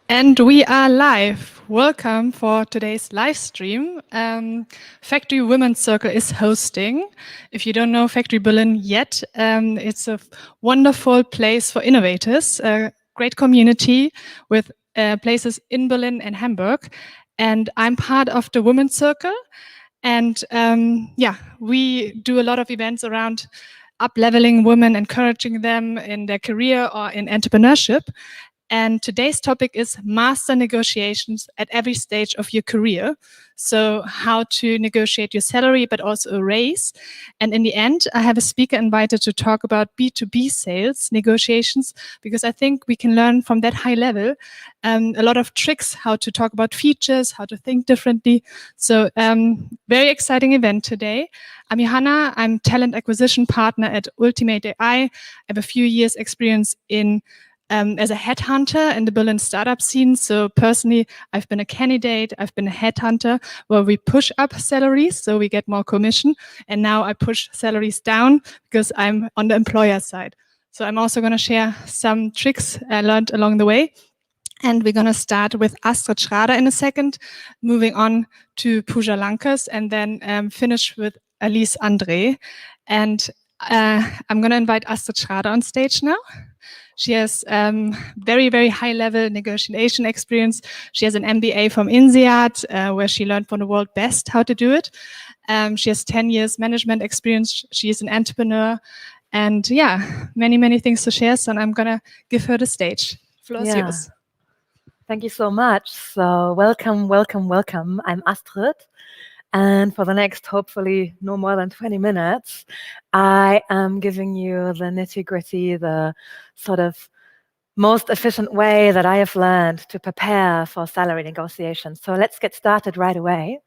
And we are live. Welcome for today's live stream. Factory Women's Circle is hosting. If you don't know Factory Berlin yet, it's a wonderful place for innovators, a great community with places in Berlin and Hamburg. And I'm part of the Women's Circle. And we do a lot of events around up-leveling women, encouraging them in their career or in entrepreneurship. And today's topic is master negotiations at every stage of your career. So how to negotiate your salary, but also a raise. And in the end, I have a speaker invited to talk about B2B sales negotiations, because I think we can learn from that high level a lot of tricks, how to talk about features, how to think differently. So very exciting event today. I'm Johanna. I'm talent acquisition partner at Ultimate AI. I have a few years experience in as a headhunter in the Berlin startup scene. So personally, I've been a candidate, I've been a headhunter where we push up salaries so we get more commission. And now I push salaries down because I'm on the employer side. So I'm also going to share some tricks I learned along the way. And we're going to start with Astrid Schrader in a second, moving on to Pooja Lankers, and then finish with Alyse André. And I'm going to invite Astrid Schrader on stage now. She has very, very high-level negotiation experience. She has an MBA from INSEAD, where she learned from the world best how to do it. She has 10 years management experience. She is an entrepreneur. And yeah, many, many things to share. So I'm going to give her the stage. Floor is yours. Thank you so much. So welcome, welcome, welcome. I'm Astrid. And for the next, hopefully, no more than 20 minutes, I am giving you the nitty-gritty, the sort of most efficient way that I have learned to prepare for salary negotiations. So let's get started right away.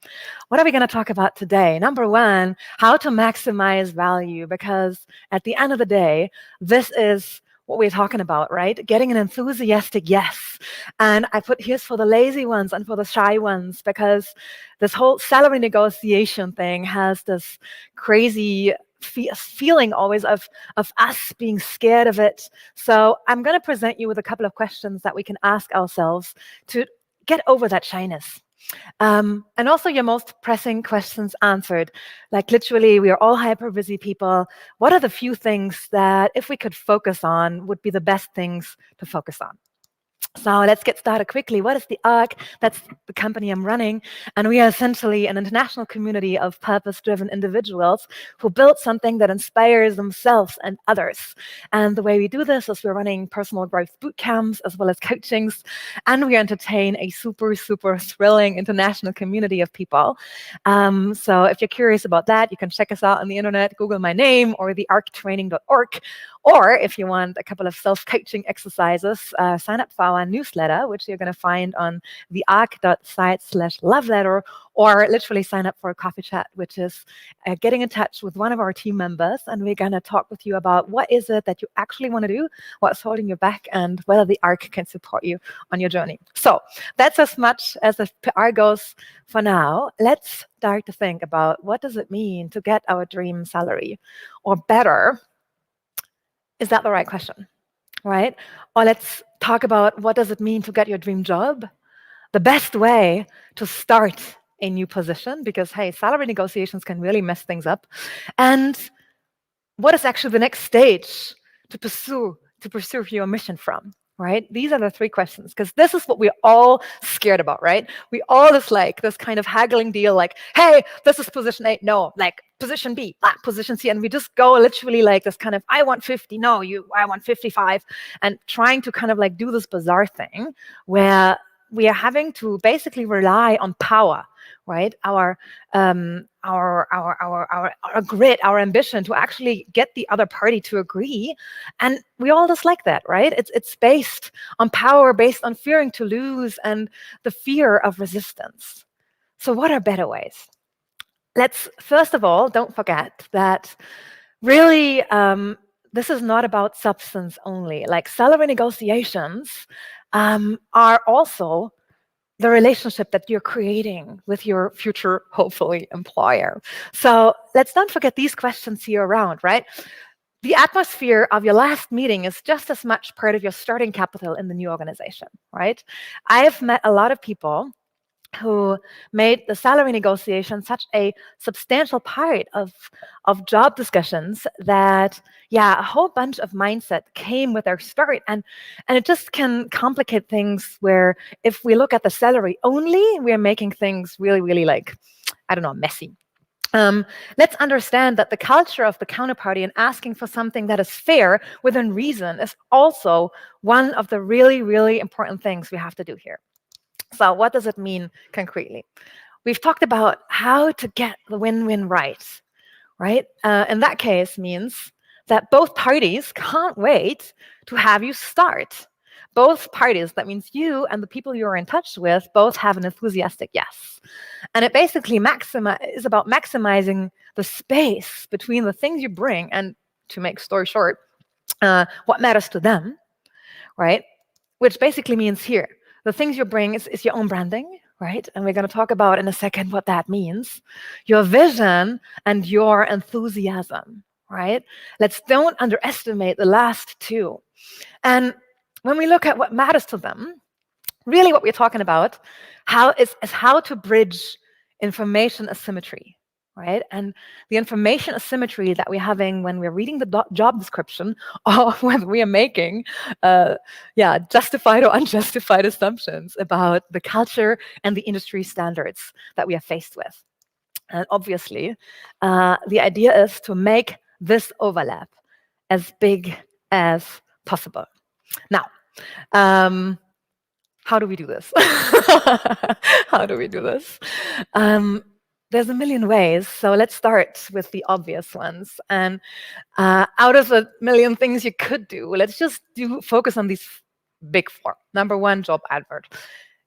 What are we going to talk about today? Number one, how to maximize value, because at the end of the day, this is what we're talking about, right? Getting an enthusiastic yes. And I put here's for the lazy ones and for the shy ones, because this whole salary negotiation thing has this crazy feeling always of us being scared of it. So I'm going to present you with a couple of questions that we can ask ourselves to get over that shyness. And also your most pressing questions answered. Like literally, we are all hyper busy people. What are the few things that if we could focus on would be the best things to focus on? So let's get started quickly. What is the ARC? That's the company I'm running. And we are essentially an international community of purpose-driven individuals who build something that inspires themselves and others. And the way we do this is we're running personal growth boot camps as well as coachings. And we entertain a super, super thrilling international community of people. So if you're curious about that, you can check us out on the internet, Google my name or thearctraining.org. Or if you want a couple of self-coaching exercises, sign up for our newsletter, which you're going to find on thearc.site/love-letter, or literally sign up for a coffee chat, which is getting in touch with one of our team members. And we're going to talk with you about what is it that you actually want to do, what's holding you back, and whether the ARC can support you on your journey. So that's as much as the PR goes for now. Let's start to think about what does it mean to get our dream salary, or better, is that the right question, right? Or let's talk about what does it mean to get your dream job? The best way to start a new position, because, hey, salary negotiations can really mess things up. And what is actually the next stage to pursue your mission from, right? These are the three questions, because this is what we're all scared about, right? We all just like this kind of haggling deal, like, hey, this is position A, no, like position B, position C, and we just go literally like this kind of, I want 50, no, I want 55, and trying to kind of like do this bizarre thing where we are having to basically rely on power, right? Our grit, our ambition to actually get the other party to agree, and we all just like that, right? It's based on power, based on fearing to lose, and the fear of resistance. So, what are better ways? Let's first of all, don't forget that really this is not about substance only. Like salary negotiations are also the relationship that you're creating with your future, hopefully, employer. So let's not forget these questions here around, right? the atmosphere of your last meeting is just as much part of your starting capital in the new organization, right? I've met a lot of people who made the salary negotiation such a substantial part of job discussions that, yeah, a whole bunch of mindset came with their start. And it just can complicate things where if we look at the salary only, we're making things really, really like, I don't know, messy. Let's understand that the culture of the counterparty and asking for something that is fair within reason is also one of the really, really important things we have to do here. So what does it mean concretely? We've talked about how to get the win-win right? In that case means that both parties can't wait to have you start. Both parties, that means you and the people you're in touch with, both have an enthusiastic yes. And it basically is about maximizing the space between the things you bring and, to make story short, what matters to them, right? Which basically means here, the things you bring is your own branding, right? And we're going to talk about in a second what that means. Your vision and your enthusiasm, right? Let's don't underestimate the last two. And when we look at what matters to them, really what we're talking about is how to bridge information asymmetry, right? And the information asymmetry that we're having when we're reading the job description or when we are making justified or unjustified assumptions about the culture and the industry standards that we are faced with. And obviously, the idea is to make this overlap as big as possible. Now, how do we do this? How do we do this? There's a million ways, so let's start with the obvious ones. And out of a million things you could do, let's just focus on these big four. Number one, job advert.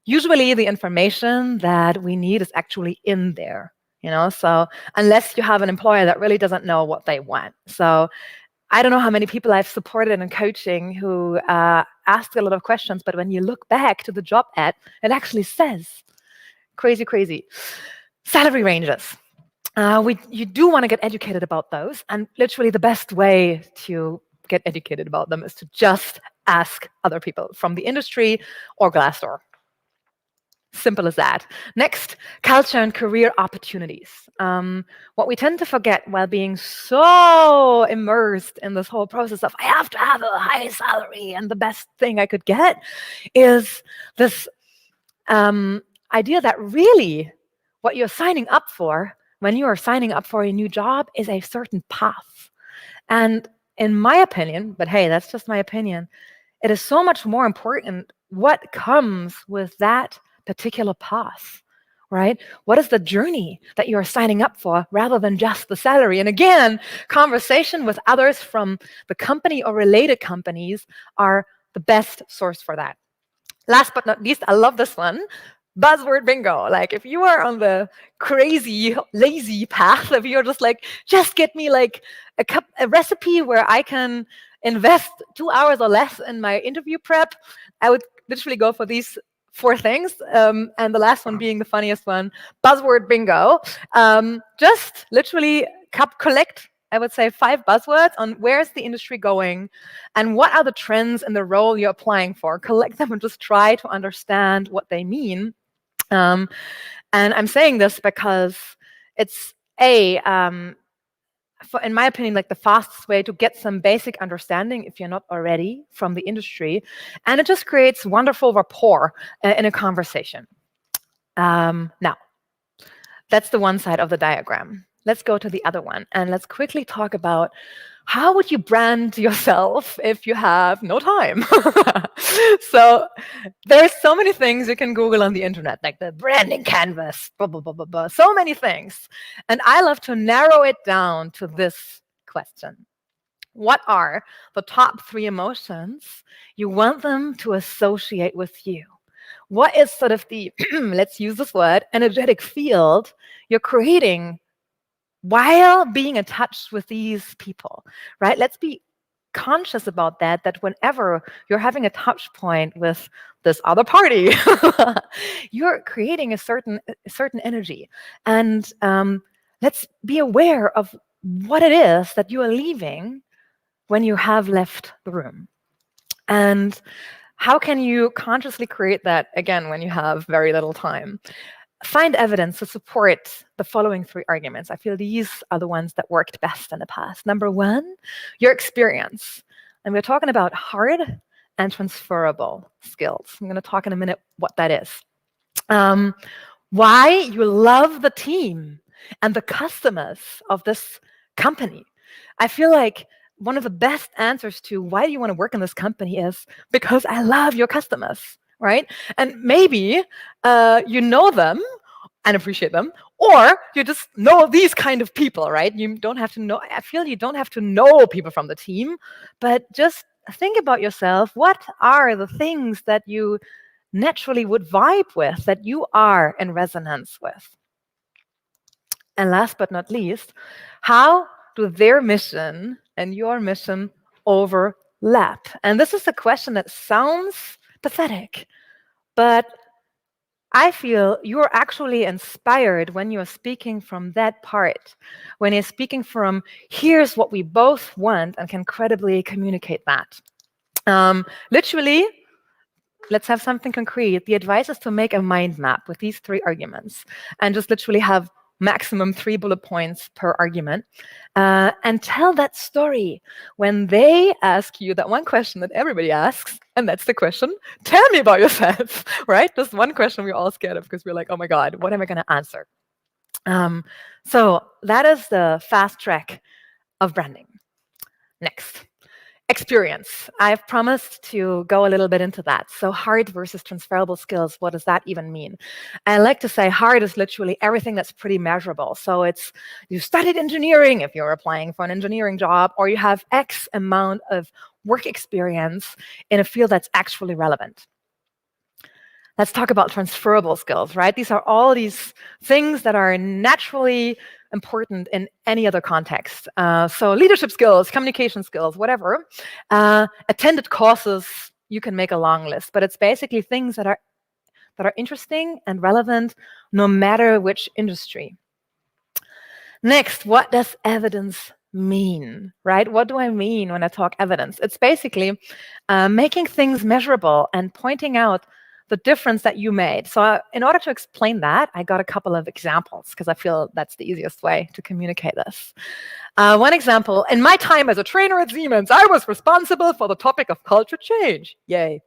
Usually the information that we need is actually in there, so unless you have an employer that really doesn't know what they want. So I don't know how many people I've supported in coaching who asked a lot of questions, but when you look back to the job ad, it actually says, crazy, salary ranges. You do want to get educated about those, and literally the best way to get educated about them is to just ask other people from the industry or Glassdoor. Simple as that. Next, culture and career opportunities. What we tend to forget while being so immersed in this whole process of I have to have a high salary and the best thing I could get is this idea that really what you're signing up for when you are signing up for a new job is a certain path. And in my opinion, but hey, that's just my opinion, it is so much more important what comes with that particular path, right? What is the journey that you're signing up for rather than just the salary? And again, conversation with others from the company or related companies are the best source for that. Last but not least, I love this one. Buzzword bingo. Like if you are on the crazy, lazy path, if you're just like, just get me like a recipe where I can invest 2 hours or less in my interview prep, I would literally go for these 4 things, and the last one being the funniest one, buzzword bingo. Just literally collect, I would say, 5 buzzwords on where's the industry going and what are the trends in the role you're applying for. Collect them and just try to understand what they mean. And I'm saying this because it's in my opinion, like the fastest way to get some basic understanding if you're not already from the industry. And it just creates wonderful rapport in a conversation. Now, that's the one side of the diagram. Let's go to the other one. And let's quickly talk about how would you brand yourself if you have no time? So there's so many things you can Google on the internet, like the branding canvas, blah, blah, blah, blah, blah, so many things. And I love to narrow it down to this question. What are the top 3 emotions you want them to associate with you? What is sort of the, let's use this word, energetic field you're creating while being in touch with these people, right? Let's be conscious about that whenever you're having a touch point with this other party, you're creating a certain energy. And let's be aware of what it is that you are leaving when you have left the room? And how can you consciously create that again when you have very little time? Find evidence to support the following 3 arguments. I feel these are the ones that worked best in the past. Number 1, your experience. And we're talking about hard and transferable skills. I'm going to talk in a minute what that is. Why you love the team and the customers of this company. I feel like one of the best answers to why do you want to work in this company is because I love your customers, right? And maybe you know them and appreciate them, or you just know these kind of people, right? You don't have to know, I feel you don't have to know people from the team, but just think about yourself. What are the things that you naturally would vibe with, that you are in resonance with? And last but not least, how do their mission and your mission overlap? And this is a question that sounds pathetic, but I feel you're actually inspired when you're speaking from that part, when you're speaking from, here's what we both want, and can credibly communicate that. Literally, let's have something concrete. The advice is to make a mind map with these 3 arguments and just literally have maximum 3 bullet points per argument, and tell that story when they ask you that one question that everybody asks, and that's the question, tell me about yourself, right? Just one question we're all scared of because we're like, oh my God, what am I going to answer? So that is the fast track of branding. Next. Experience. I've promised to go a little bit into that. So hard versus transferable skills, what does that even mean? I like to say hard is literally everything that's pretty measurable. So it's you studied engineering if you're applying for an engineering job, or you have X amount of work experience in a field that's actually relevant. Let's talk about transferable skills, right? These are all these things that are naturally important in any other context. So leadership skills, communication skills, whatever. Attended courses, you can make a long list, but it's basically things that are interesting and relevant no matter which industry. Next, what does evidence mean, right? What do I mean when I talk evidence? It's basically making things measurable and pointing out the difference that you made. So in order to explain that, I got a couple of examples because I feel that's the easiest way to communicate this. One example, in my time as a trainer at Siemens, I was responsible for the topic of culture change. Yay.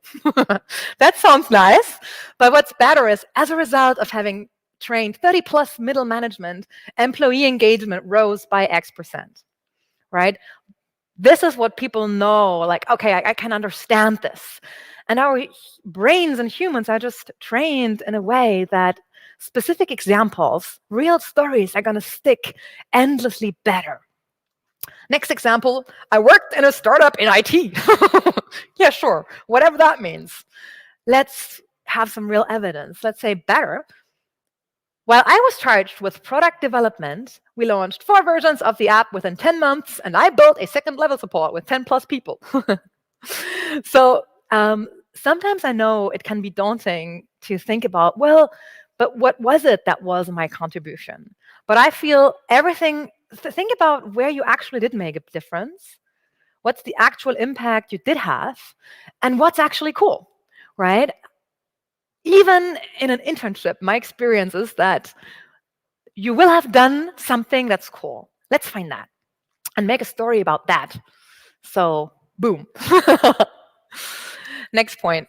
That sounds nice. But what's better is, as a result of having trained 30 plus middle management, employee engagement rose by X%, right? This is what people know, like, okay, I can understand this. And our brains and humans are just trained in a way that specific examples, real stories, are going to stick endlessly better. Next example, I worked in a startup in IT. Yeah, sure, whatever that means. Let's have some real evidence. Let's say better. While I was charged with product development, we launched 4 versions of the app within 10 months, and I built a second level support with 10 plus people. So sometimes I know it can be daunting to think about, well, but what was it that was my contribution? But I feel everything, think about where you actually did make a difference, what's the actual impact you did have, and what's actually cool, right? Even in an internship, my experience is that you will have done something that's cool. Let's find that and make a story about that. So, boom. Next point,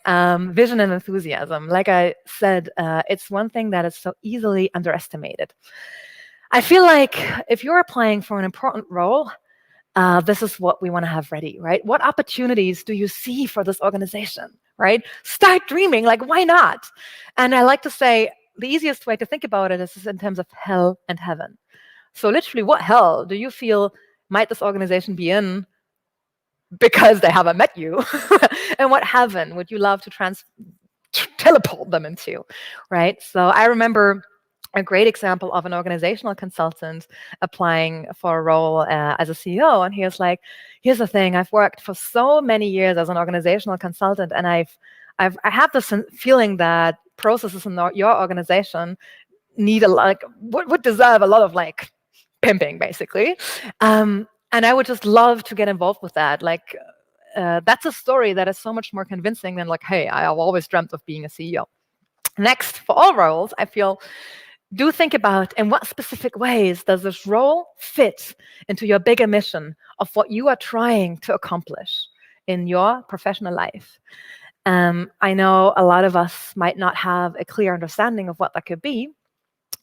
vision and enthusiasm. Like I said, it's one thing that is so easily underestimated. I feel like if you're applying for an important role, this is what we want to have ready, right? What opportunities do you see for this organization, right? Start dreaming, like, why not? And I like to say the easiest way to think about it is in terms of hell and heaven. So literally, what hell do you feel might this organization be in because they haven't met you? And what heaven would you love to teleport them into, right? So I remember a great example of an organizational consultant applying for a role as a CEO. And he was like, here's the thing, I've worked for so many years as an organizational consultant, and I have this feeling that processes in your organization need would deserve a lot of like pimping, basically. And I would just love to get involved with that. Like, that's a story that is so much more convincing than like, hey, I've always dreamt of being a CEO. Next, for all roles, I feel, do think about in what specific ways does this role fit into your bigger mission of what you are trying to accomplish in your professional life. I know a lot of us might not have a clear understanding of what that could be.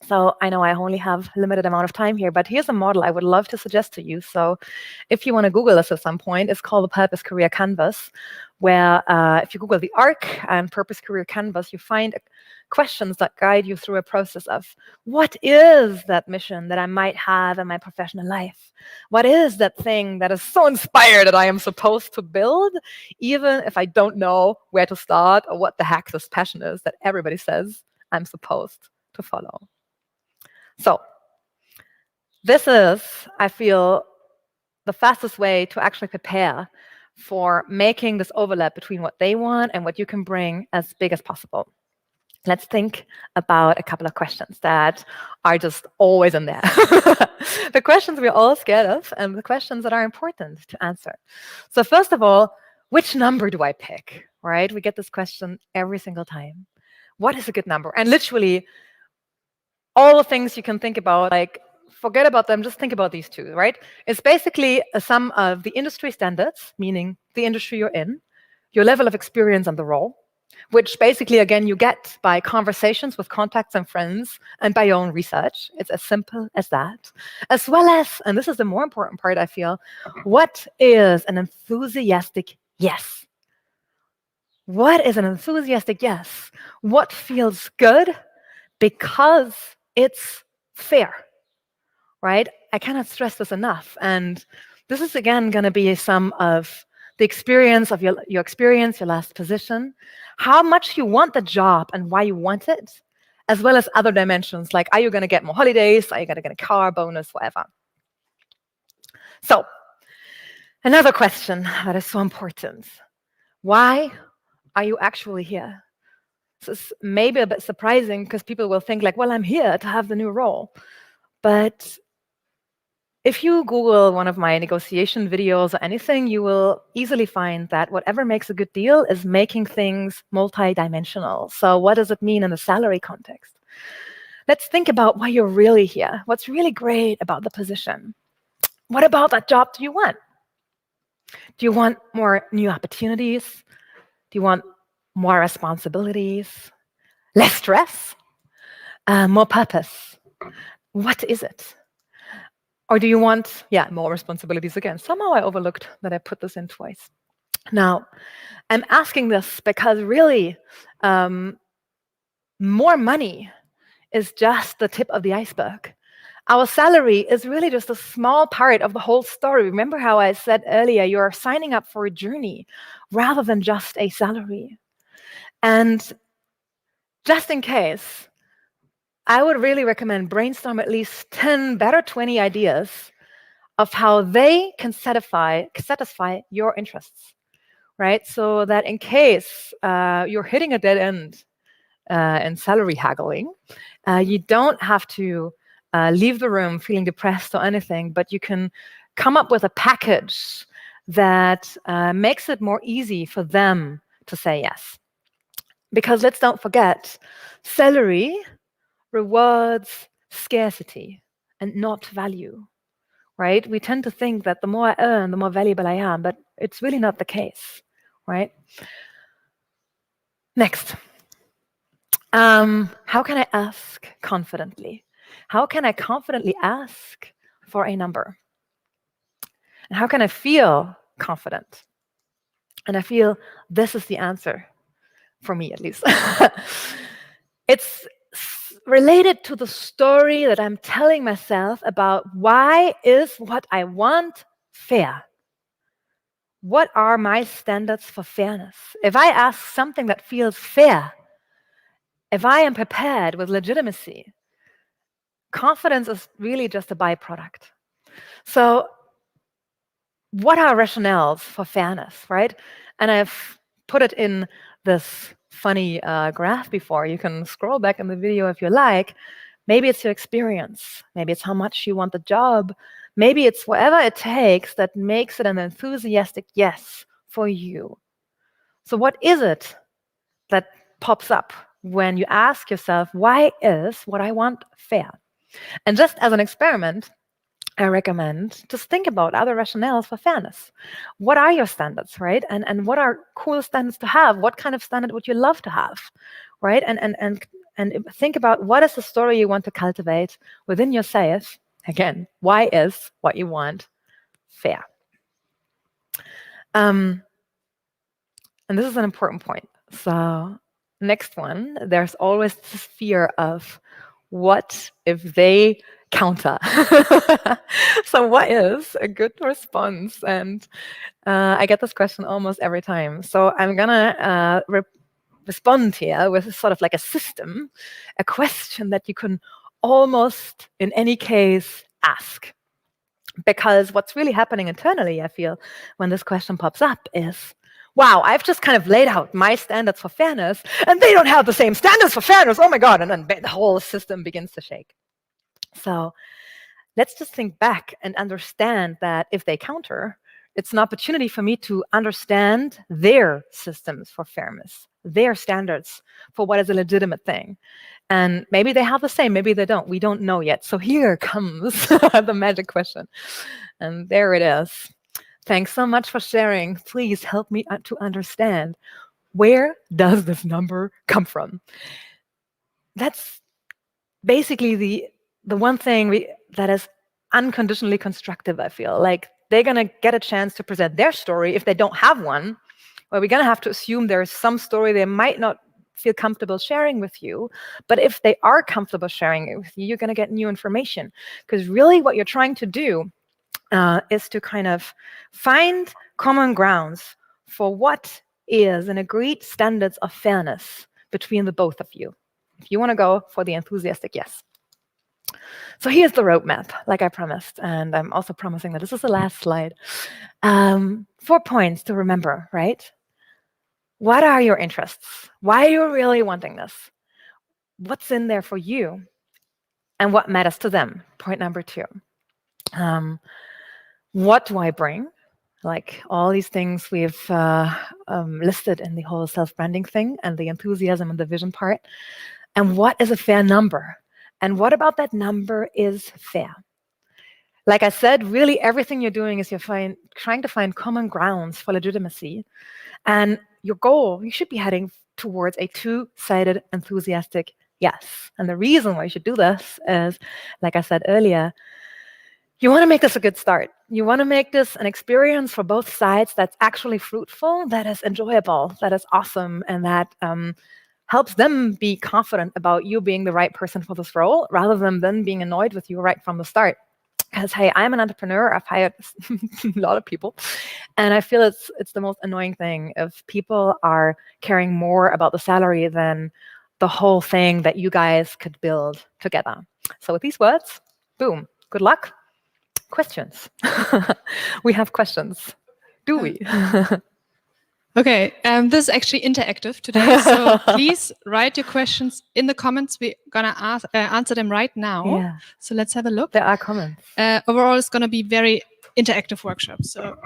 So I know I only have a limited amount of time here, but here's a model I would love to suggest to you. So if you want to Google this at some point, it's called the Purpose Career Canvas, where if you Google the ARC and Purpose Career Canvas, you find questions that guide you through a process of what is that mission that I might have in my professional life? What is that thing that is so inspired that I am supposed to build, even if I don't know where to start or what the heck this passion is that everybody says I'm supposed to follow? So this is, I feel, the fastest way to actually prepare for making this overlap between what they want and what you can bring as big as possible. Let's think about a couple of questions that are just always in there. The questions we're all scared of and the questions that are important to answer. So first of all, which number do I pick, right? We get this question every single time. What is a good number? And literally, all the things you can think about, like, forget about them, just think about these two, right? It's basically a sum of the industry standards, meaning the industry you're in, your level of experience on the role, which basically, again, you get by conversations with contacts and friends and by your own research. It's as simple as that. As well as, and this is the more important part, I feel, what is an enthusiastic yes? What is an enthusiastic yes? What feels good because it's fair, right? I cannot stress this enough. And this is, again, going to be a sum of the experience of your experience, your last position, how much you want the job and why you want it, as well as other dimensions, like are you going to get more holidays, are you going to get a car, bonus, whatever. So another question that is so important. Why are you actually here? This is maybe a bit surprising because people will think like, well, I'm here to have the new role. But if you Google one of my negotiation videos or anything, you will easily find that whatever makes a good deal is making things multi-dimensional. So what does it mean in the salary context? Let's think about why you're really here. What's really great about the position? What about that job do you want? Do you want more new opportunities? Do you want more responsibilities? Less stress? More purpose? What is it? Or do you want, more responsibilities again? Somehow I overlooked that I put this in twice. Now, I'm asking this because really, more money is just the tip of the iceberg. Our salary is really just a small part of the whole story. Remember how I said earlier, you're signing up for a journey rather than just a salary. And just in case, I would really recommend brainstorm at least 10, better 20 ideas of how they can satisfy your interests, right? So that in case you're hitting a dead end in salary haggling, you don't have to leave the room feeling depressed or anything, but you can come up with a package that makes it more easy for them to say yes. Because let's don't forget, salary rewards scarcity and not value, right? We tend to think that the more I earn, the more valuable I am, but it's really not the case, right? Next. How can I ask confidently? How can I confidently ask for a number? And how can I feel confident? And I feel this is the answer, for me at least. It's related to the story that I'm telling myself about why is what I want fair? What are my standards for fairness? If I ask something that feels fair, if I am prepared with legitimacy, confidence is really just a byproduct. So what are rationales for fairness, right? And I've put it in this funny graph before. You can scroll back in the video if you like. Maybe it's your experience. Maybe it's how much you want the job. Maybe it's whatever it takes that makes it an enthusiastic yes for you. So what is it that pops up when you ask yourself, why is what I want fair? And just as an experiment, I recommend just think about other rationales for fairness. What are your standards, right? And what are cool standards to have? What kind of standard would you love to have, right? And think about what is the story you want to cultivate within yourself. Again, why is what you want fair? And this is an important point. So next one, there's always this fear of what if they counter? So what is a good response? And I get this question almost every time. So I'm gonna respond here with sort of like a system, a question that you can almost in any case ask. Because what's really happening internally, I feel, when this question pops up is, wow, I've just kind of laid out my standards for fairness, and they don't have the same standards for fairness. Oh my God. And then the whole system begins to shake. So let's just think back and understand that if they counter, it's an opportunity for me to understand their systems for fairness, their standards for what is a legitimate thing. And maybe they have the same, maybe they don't. We don't know yet. So here comes the magic question. And there it is. Thanks so much for sharing. Please help me to understand, where does this number come from? That's basically the one thing that is unconditionally constructive, I feel. Like they're going to get a chance to present their story if they don't have one. Well, we're going to have to assume there's some story they might not feel comfortable sharing with you. But if they are comfortable sharing it with you, you're going to get new information. Because really what you're trying to do is to kind of find common grounds for what is an agreed standards of fairness between the both of you. If you want to go for the enthusiastic yes. So here's the roadmap, like I promised. And I'm also promising that this is the last slide. 4 points to remember, right? What are your interests? Why are you really wanting this? What's in there for you? And what matters to them? Point number 2. What do I bring? Like all these things we've listed in the whole self-branding thing and the enthusiasm and the vision part. And what is a fair number? And what about that number is fair? Like I said, really everything you're doing is you're trying to find common grounds for legitimacy. And your goal, you should be heading towards a 2-sided enthusiastic yes. And the reason why you should do this is, like I said earlier, you want to make this a good start. You want to make this an experience for both sides that's actually fruitful, that is enjoyable, that is awesome, and that helps them be confident about you being the right person for this role, rather than them being annoyed with you right from the start. Because, hey, I'm an entrepreneur. I've hired a lot of people. And I feel it's the most annoying thing if people are caring more about the salary than the whole thing that you guys could build together. So with these words, boom, good luck. Questions? We have questions. Do we? Okay, this is actually interactive today, so please write your questions in the comments. We're gonna answer them right now. Yeah. So let's have a look. There are comments. Overall, it's gonna be very interactive workshop. So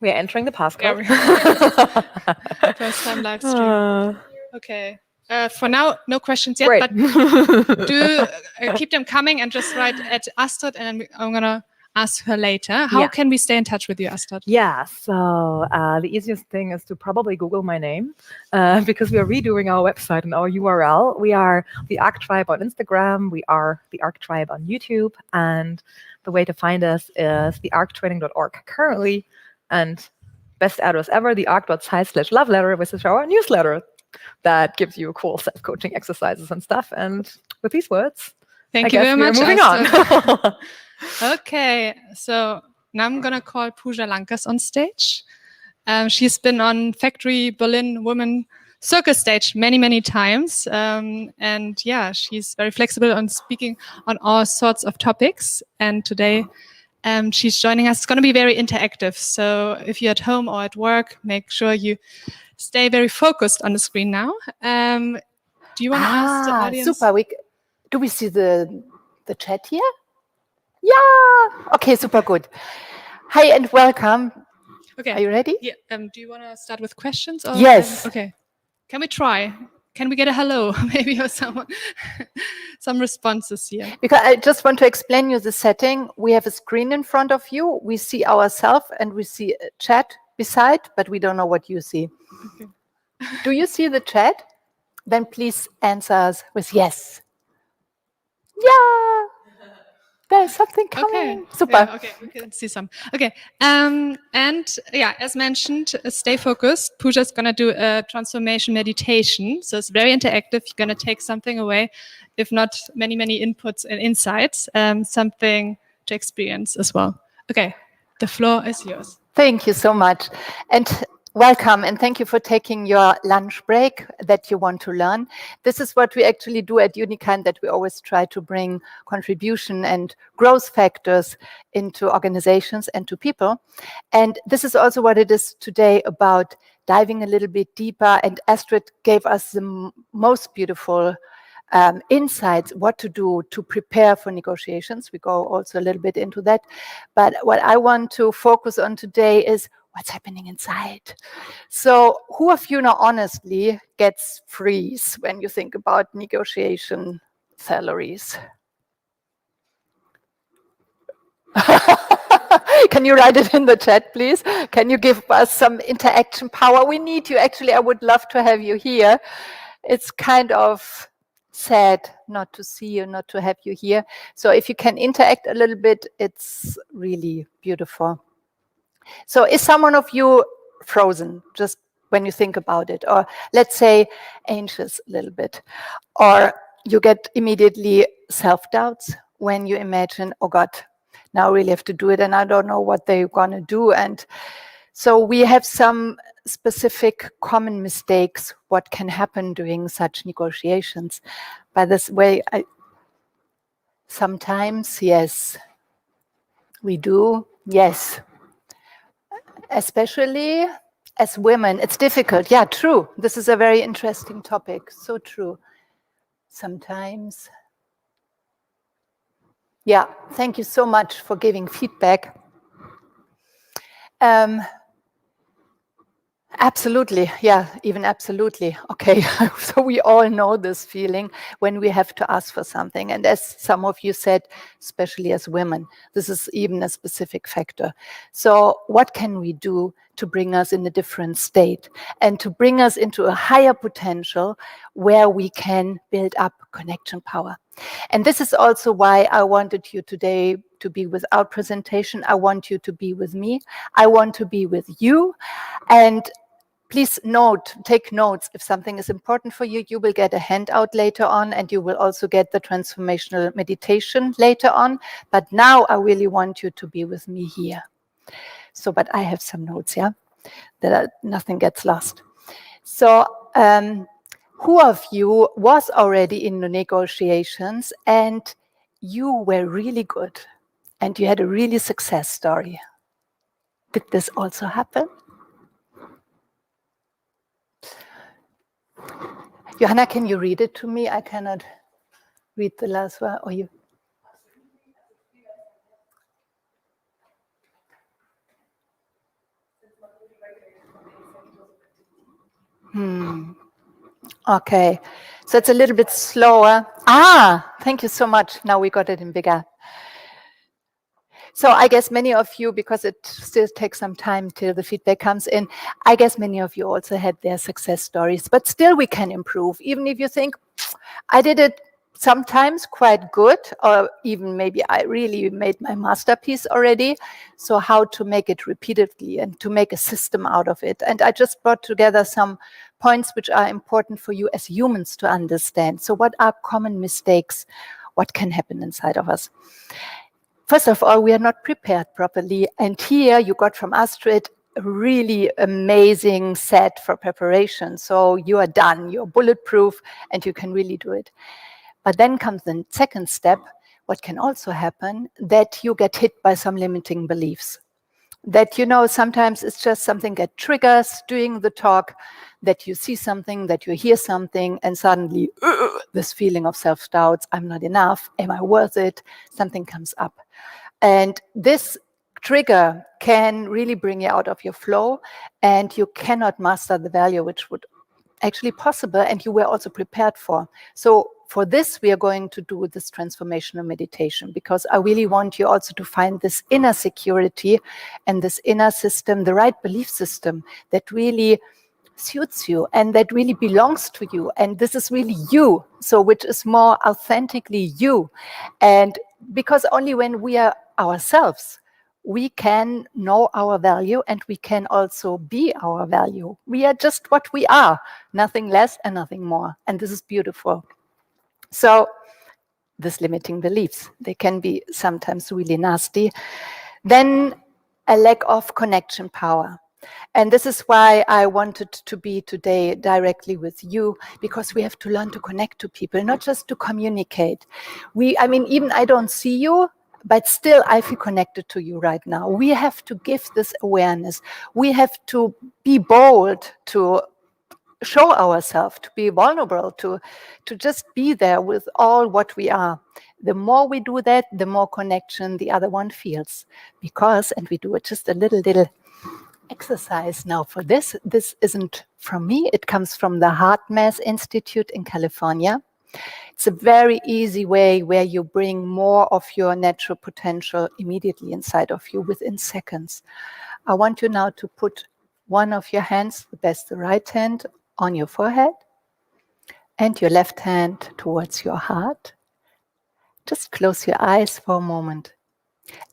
We are entering the passcode. Yeah, first time live stream. Okay. For now, no questions yet, Great. but do keep them coming and just write at Astrid, and I'm gonna ask her later. How can we stay in touch with you, Astrid? Yeah, so the easiest thing is to probably Google my name because we are redoing our website and our URL. We are the ARC Tribe on Instagram. We are the ARC Tribe on YouTube. And the way to find us is thearctraining.org currently. And best address ever, the arc.site/love letter, which is our newsletter that gives you cool self-coaching exercises and stuff. And with these words, thank you very much. Moving on. Okay, so now I'm gonna call Pooja Lankers on stage. She's been on Factory Berlin Women Circle stage many times, and yeah, she's very flexible on speaking on all sorts of topics. And today, She's joining us. It's going to be very interactive. So if you're at home or at work, make sure you stay very focused on the screen now. Do you want to ask the audience? Super. Do we see the chat here? Yeah. Okay, super good. Hi and welcome. Okay. Are you ready? Yeah. Do you want to start with questions? Or, Yes. Okay. Can we try? Can we get a hello? Maybe or some responses here. Because I just want to explain you the setting. We have a screen in front of you. We see ourselves and we see a chat beside, but we don't know what you see. Okay. Do you see the chat? Then please answer us with yes. Yeah. There's something coming. Okay. Super. Yeah, okay, we can see some. Okay. And yeah, as mentioned, stay focused. Pooja's going to do a transformation meditation. So it's very interactive. You're going to take something away, if not many, many inputs and insights, something to experience as well. Okay. The floor is yours. Thank you so much. And welcome, and thank you for taking your lunch break that you want to learn. This is what we actually do at Unikind, that we always try to bring contribution and growth factors into organizations and to people. And this is also what it is today, about diving a little bit deeper. And Astrid gave us the most beautiful insights, what to do to prepare for negotiations. We go also a little bit into that. But what I want to focus on today is what's happening inside. So who of you now honestly gets freeze when you think about negotiation salaries? Can you write it in the chat, please? Can you give us some interaction power? We need you. Actually, I would love to have you here. It's kind of sad not to see you, not to have you here. So if you can interact a little bit, it's really beautiful. So is someone of you frozen just when you think about it? Or let's say anxious a little bit. Or you get immediately self-doubts when you imagine, oh God, now I really have to do it and I don't know what they're going to do. And so we have some specific common mistakes what can happen during such negotiations. By this way, sometimes, yes, we do, yes. Especially as women, it's difficult. Yeah, true. This is a very interesting topic. So true. Sometimes. Yeah, thank you so much for giving feedback. Absolutely, yeah, even absolutely. Okay, so we all know this feeling when we have to ask for something. And as some of you said, especially as women, this is even a specific factor. So what can we do to bring us in a different state and to bring us into a higher potential where we can build up connection power? And this is also why I wanted you today to be without presentation. I want you to be with me. I want to be with you. And please take notes. If something is important for you, you will get a handout later on, and you will also get the transformational meditation later on. But now I really want you to be with me here. So, but I have some notes, yeah, that nothing gets lost. So, who of you was already in the negotiations and you were really good and you had a really success story? Did this also happen? Johanna, can you read it to me? I cannot read the last one. Or you? Okay, so it's a little bit slower. Thank you so much. Now we got it in bigger. So I guess many of you, because it still takes some time till the feedback comes in, I guess many of you also had their success stories, but still we can improve. Even if you think, I did it sometimes quite good, or even maybe I really made my masterpiece already. So how to make it repeatedly and to make a system out of it. And I just brought together some points which are important for you as humans to understand. So what are common mistakes? What can happen inside of us? First of all, we are not prepared properly. And here you got from Astrid a really amazing set for preparation. So you are done, you're bulletproof, and you can really do it. But then comes the second step. what can also happen, that you get hit by some limiting beliefs. That, sometimes it's just something that triggers during the talk, that you see something, that you hear something, and suddenly this feeling of self-doubts, I'm not enough, am I worth it? Something comes up. And this trigger can really bring you out of your flow, and you cannot master the value which would actually possible and you were also prepared for. So for this, we are going to do this transformational meditation, because I really want you also to find this inner security and this inner system, the right belief system that really suits you and that really belongs to you. And this is really you, so which is more authentically you. And because only when we are ourselves, we can know our value and we can also be our value. We are just what we are, nothing less and nothing more. And this is beautiful. So these limiting beliefs, they can be sometimes really nasty. Then a lack of connection power. And this is why I wanted to be today directly with you, because we have to learn to connect to people, not just to communicate. Even I don't see you, but still I feel connected to you right now. We have to give this awareness. We have to be bold to show ourselves, to be vulnerable, to just be there with all what we are. The more we do that, the more connection the other one feels. Because, and we do it just a little exercise now for this. This isn't from me. It comes from the Heart Math Institute in California. It's a very easy way where you bring more of your natural potential immediately inside of you within seconds. I want you now to put one of your hands, the best the right hand, on your forehead and your left hand towards your heart. Just close your eyes for a moment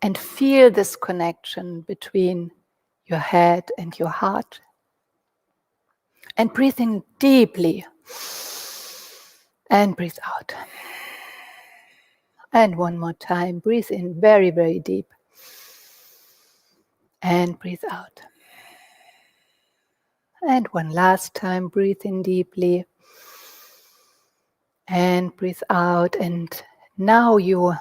and feel this connection between your head and your heart. And breathe in deeply. And breathe out. And one more time, breathe in very, very deep. And breathe out. And one last time, breathe in deeply. And breathe out. And now you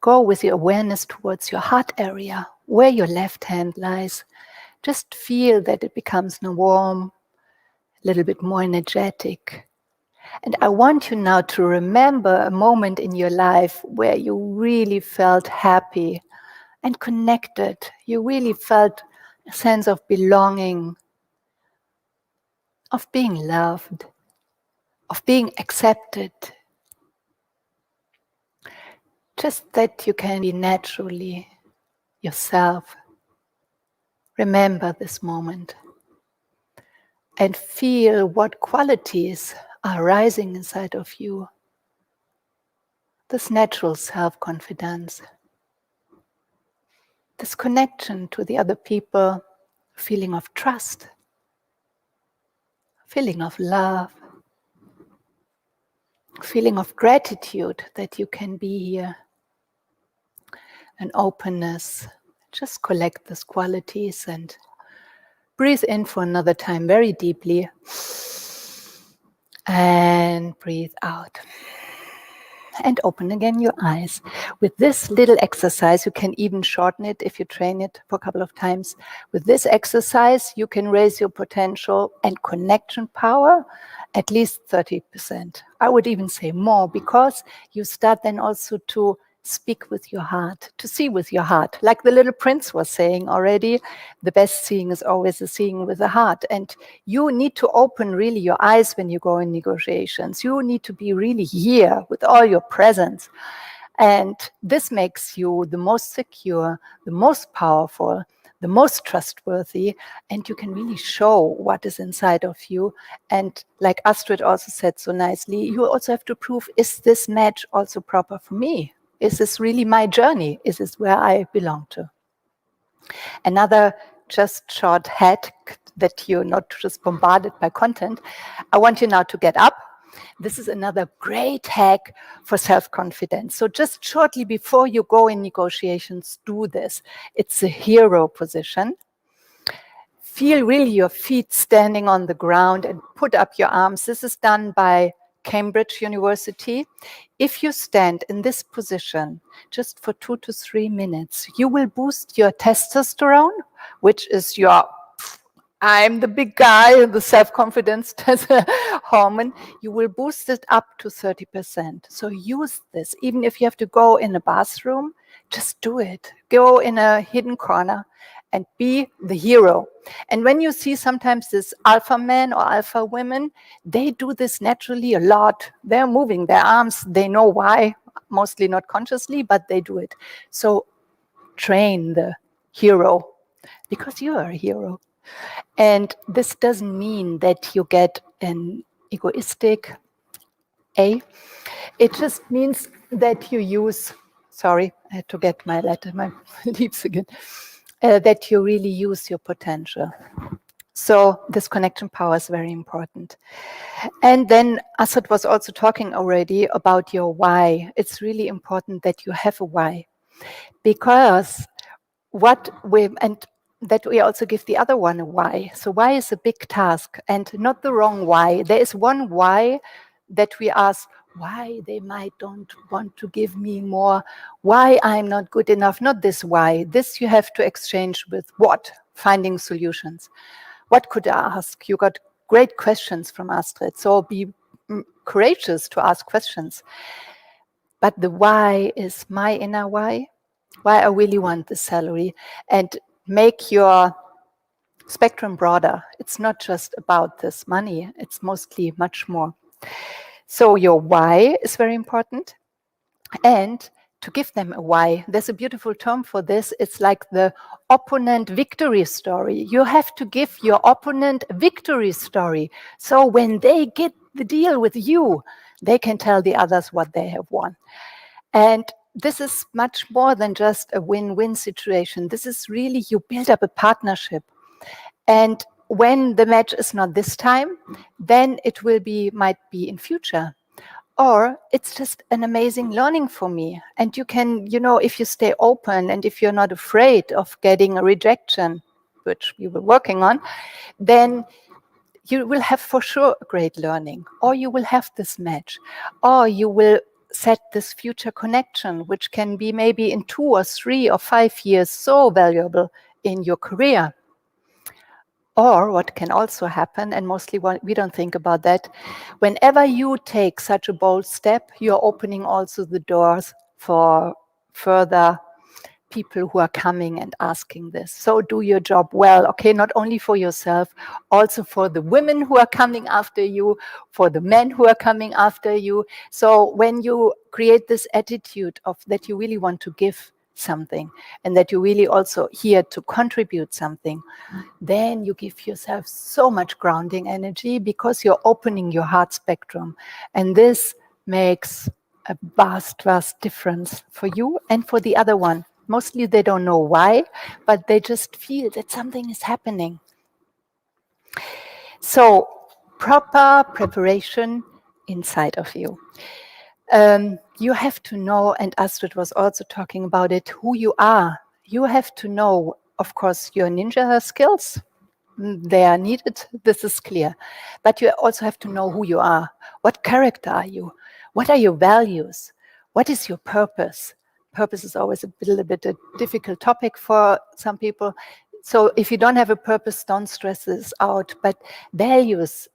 go with your awareness towards your heart area, where your left hand lies. Just feel that it becomes warm, a little bit more energetic. And I want you now to remember a moment in your life where you really felt happy and connected. You really felt a sense of belonging, of being loved, of being accepted. Just that you can be naturally yourself. Remember this moment and feel what qualities are rising inside of you. This natural self-confidence, this connection to the other people, feeling of trust, feeling of love, feeling of gratitude that you can be here, an openness. Just collect these qualities and breathe in for another time very deeply. And breathe out. And open again your eyes. With this little exercise, you can even shorten it if you train it for a couple of times. With this exercise, you can raise your potential and connection power at least 30%. I would even say more, because you start then also to speak with your heart, to see with your heart. Like the little prince was saying already, the best seeing is always the seeing with the heart. And you need to open really your eyes when you go in negotiations. You need to be really here with all your presence. And this makes you the most secure, the most powerful, the most trustworthy, and you can really show what is inside of you. And like Astrid also said so nicely, you also have to prove, is this match also proper for me? Is this really my journey? Is this where I belong to? Another just short hack that you're not just bombarded by content. I want you now to get up. This is another great hack for self-confidence. So just shortly before you go in negotiations, do this. It's a hero position. Feel really your feet standing on the ground and put up your arms. This is done by Cambridge University. If you stand in this position just for 2 to 3 minutes, you will boost your testosterone, which is your I'm the big guy, the self-confidence hormone. You will boost it up to 30%. So use this. Even if you have to go in a bathroom, just do it. Go in a hidden corner and be the hero. And when you see sometimes this alpha men or alpha women, they do this naturally a lot. They're moving their arms. They know why, mostly not consciously, but they do it. So train the hero because you are a hero. And this doesn't mean that you get an egoistic A. It just means that you use, sorry, I had to get my leaves again, that you really use your potential. So this connection power is very important. And then Astrid was also talking already about your why. It's really important that you have a why. Because that we also give the other one a why. So why is a big task and not the wrong why. There is one why that we ask, why they might don't want to give me more, why I'm not good enough, not this why. This you have to exchange with what? Finding solutions. What could I ask? You got great questions from Astrid. So be courageous to ask questions. But the why is my inner why I really want this salary, and make your spectrum broader. It's not just about this money, it's mostly much more. So your why is very important, and to give them a why. There's a beautiful term for this. It's like the opponent victory story. You have to give your opponent a victory story. So when they get the deal with you, they can tell the others what they have won. And this is much more than just a win-win situation. This is really, you build up a partnership. And when the match is not this time, then it might be in future. Or it's just an amazing learning for me. And you can, if you stay open and if you're not afraid of getting a rejection, which we were working on, then you will have for sure a great learning. Or you will have this match. Or you will set this future connection, which can be maybe in 2 or 3 or 5 years so valuable in your career. Or what can also happen, and mostly we don't think about that, whenever you take such a bold step, you're opening also the doors for further people who are coming and asking this. So do your job well, okay, not only for yourself, also for the women who are coming after you, for the men who are coming after you. So when you create this attitude of that you really want to give something and that you really also here to contribute something, then you give yourself so much grounding energy because you're opening your heart spectrum. And this makes a vast, vast difference for you and for the other one. Mostly they don't know why, but they just feel that something is happening. So proper preparation inside of you. You have to know, and Astrid was also talking about it, who you are. You have to know, of course, your ninja skills. They are needed, this is clear. But you also have to know who you are. What character are you? What are your values? What is your purpose? Purpose is always a little bit a difficult topic for some people. So if you don't have a purpose, don't stress this out. But values,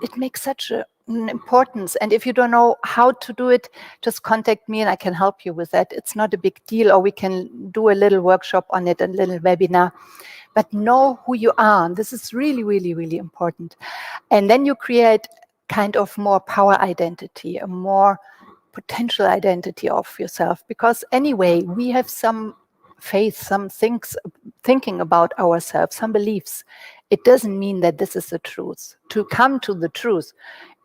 it makes such an importance. And if you don't know how to do it, just contact me and I can help you with that. It's not a big deal, or we can do a little workshop on it, a little webinar. But know who you are. And this is really, really, really important. And then you create kind of more power identity, a more potential identity of yourself. Because anyway, we have some faith, some things, thinking about ourselves, some beliefs. It doesn't mean that this is the truth. To come to the truth,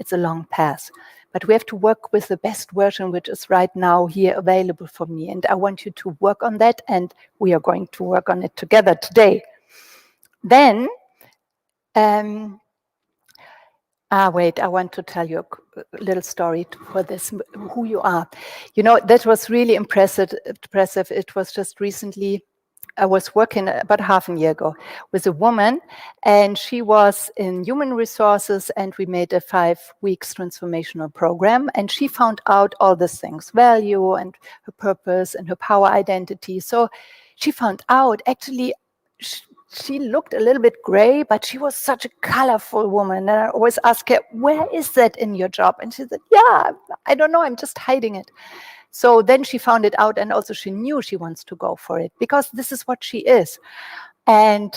it's a long path. But we have to work with the best version, which is right now here available for me. And I want you to work on that. And we are going to work on it together today. Then, wait, I want to tell you a little story for this, who you are. That was really impressive. It was just recently, I was working about half a year ago with a woman, and she was in human resources, and we made a 5 weeks transformational program, and she found out all these things, value and her purpose and her power identity. So she found out actually she looked a little bit gray, but she was such a colorful woman. And I always ask her, where is that in your job? And she said, yeah, I don't know, I'm just hiding it. So then she found it out, and also she knew she wants to go for it because this is what she is. And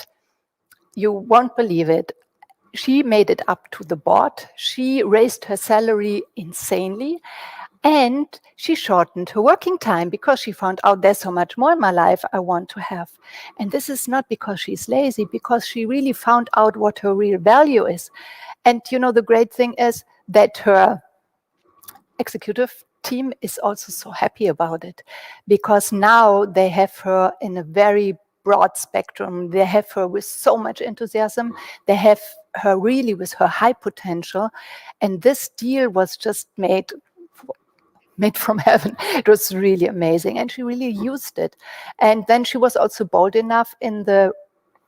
you won't believe it. She made it up to the board. She raised her salary insanely. And she shortened her working time because she found out there's so much more in my life I want to have. And this is not because she's lazy, because she really found out what her real value is. And you know, the great thing is that her executive team is also so happy about it, because now they have her in a very broad spectrum. They have her with so much enthusiasm. They have her really with her high potential. And this deal was just made from heaven. It was really amazing, and she really used it. And then she was also bold enough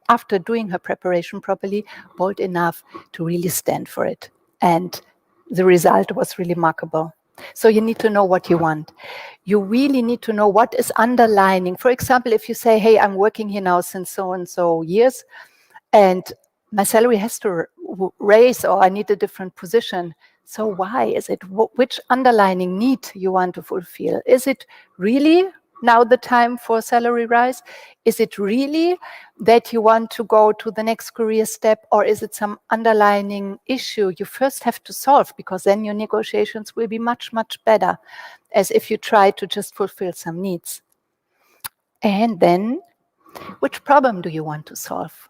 after doing her preparation properly, bold enough to really stand for it. And the result was really remarkable. So you need to know what you want. You really need to know what is underlining. For example, if you say, hey, I'm working here now since so and so years, and my salary has to raise, or I need a different position. So why is it? Which underlining need you want to fulfill? Is it really now the time for salary rise? Is it really that you want to go to the next career step, or is it some underlining issue you first have to solve, because then your negotiations will be much, much better, as if you try to just fulfill some needs. And then, which problem do you want to solve?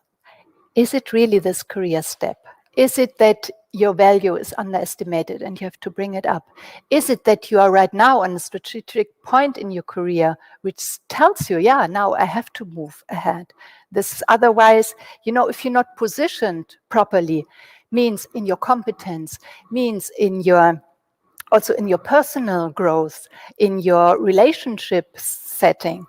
Is it really this career step? Is it that your value is underestimated and you have to bring it up? Is it that you are right now on a strategic point in your career which tells you, yeah, now I have to move ahead? This otherwise, you know, if you're not positioned properly, means in your competence, means also in your personal growth, in your relationship setting,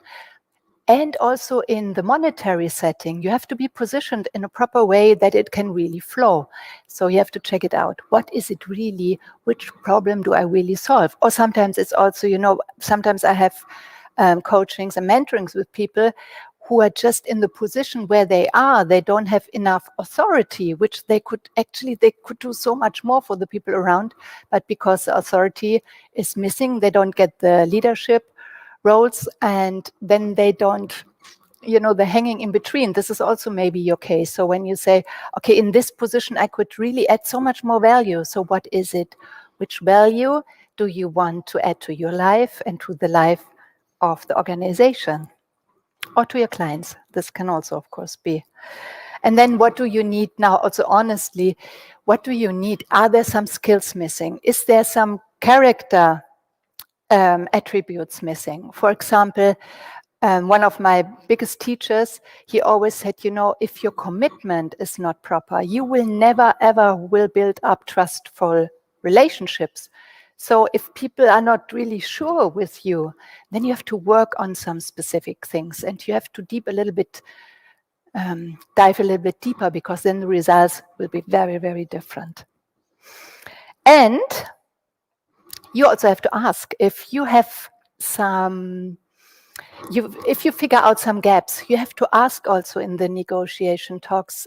and also in the monetary setting. You have to be positioned in a proper way that it can really flow. So you have to check it out. What is it really? Which problem do I really solve? Or sometimes it's also, you know, sometimes I have coachings and mentorings with people who are just in the position where they are. They don't have enough authority, which they could do so much more for the people around. But because the authority is missing, they don't get the leadership roles, and then they don't, you know, they're hanging in between. This is also maybe your case. So when you say, okay, in this position, I could really add so much more value. So what is it? Which value do you want to add to your life and to the life of the organization or to your clients? This can also, of course, be. And then what do you need now? Also, honestly, what do you need? Are there some skills missing? Is there some character attributes missing? For example, one of my biggest teachers, he always said, you know, if your commitment is not proper, you will never, ever will build up trustful relationships. So if people are not really sure with you, then you have to work on some specific things, and you have to dive a little bit deeper, because then the results will be very, very different. And you also have to ask if you have if you figure out some gaps, you have to ask also in the negotiation talks,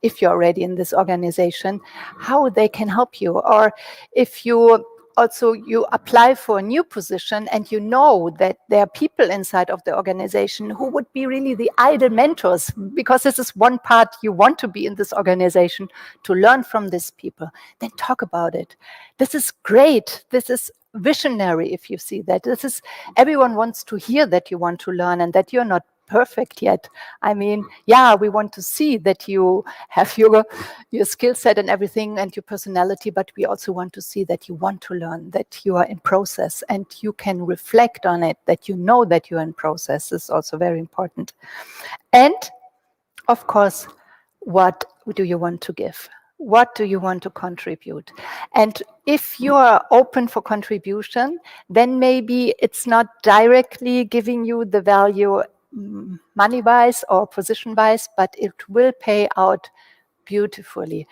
if you're already in this organization, how they can help you. Or if you apply for a new position and you know that there are people inside of the organization who would be really the ideal mentors, because this is one part you want to be in this organization, to learn from these people, then talk about it. This is great. This is visionary if you see that. Everyone wants to hear that you want to learn and that you're not perfect yet. I mean, yeah, we want to see that you have your skill set and everything and your personality, but we also want to see that you want to learn, that you are in process and you can reflect on it, that you know that you're in process. This is also very important. And of course, what do you want to give? What do you want to contribute? And if you are open for contribution, then maybe it's not directly giving you the value money-wise or position-wise, but it will pay out beautifully.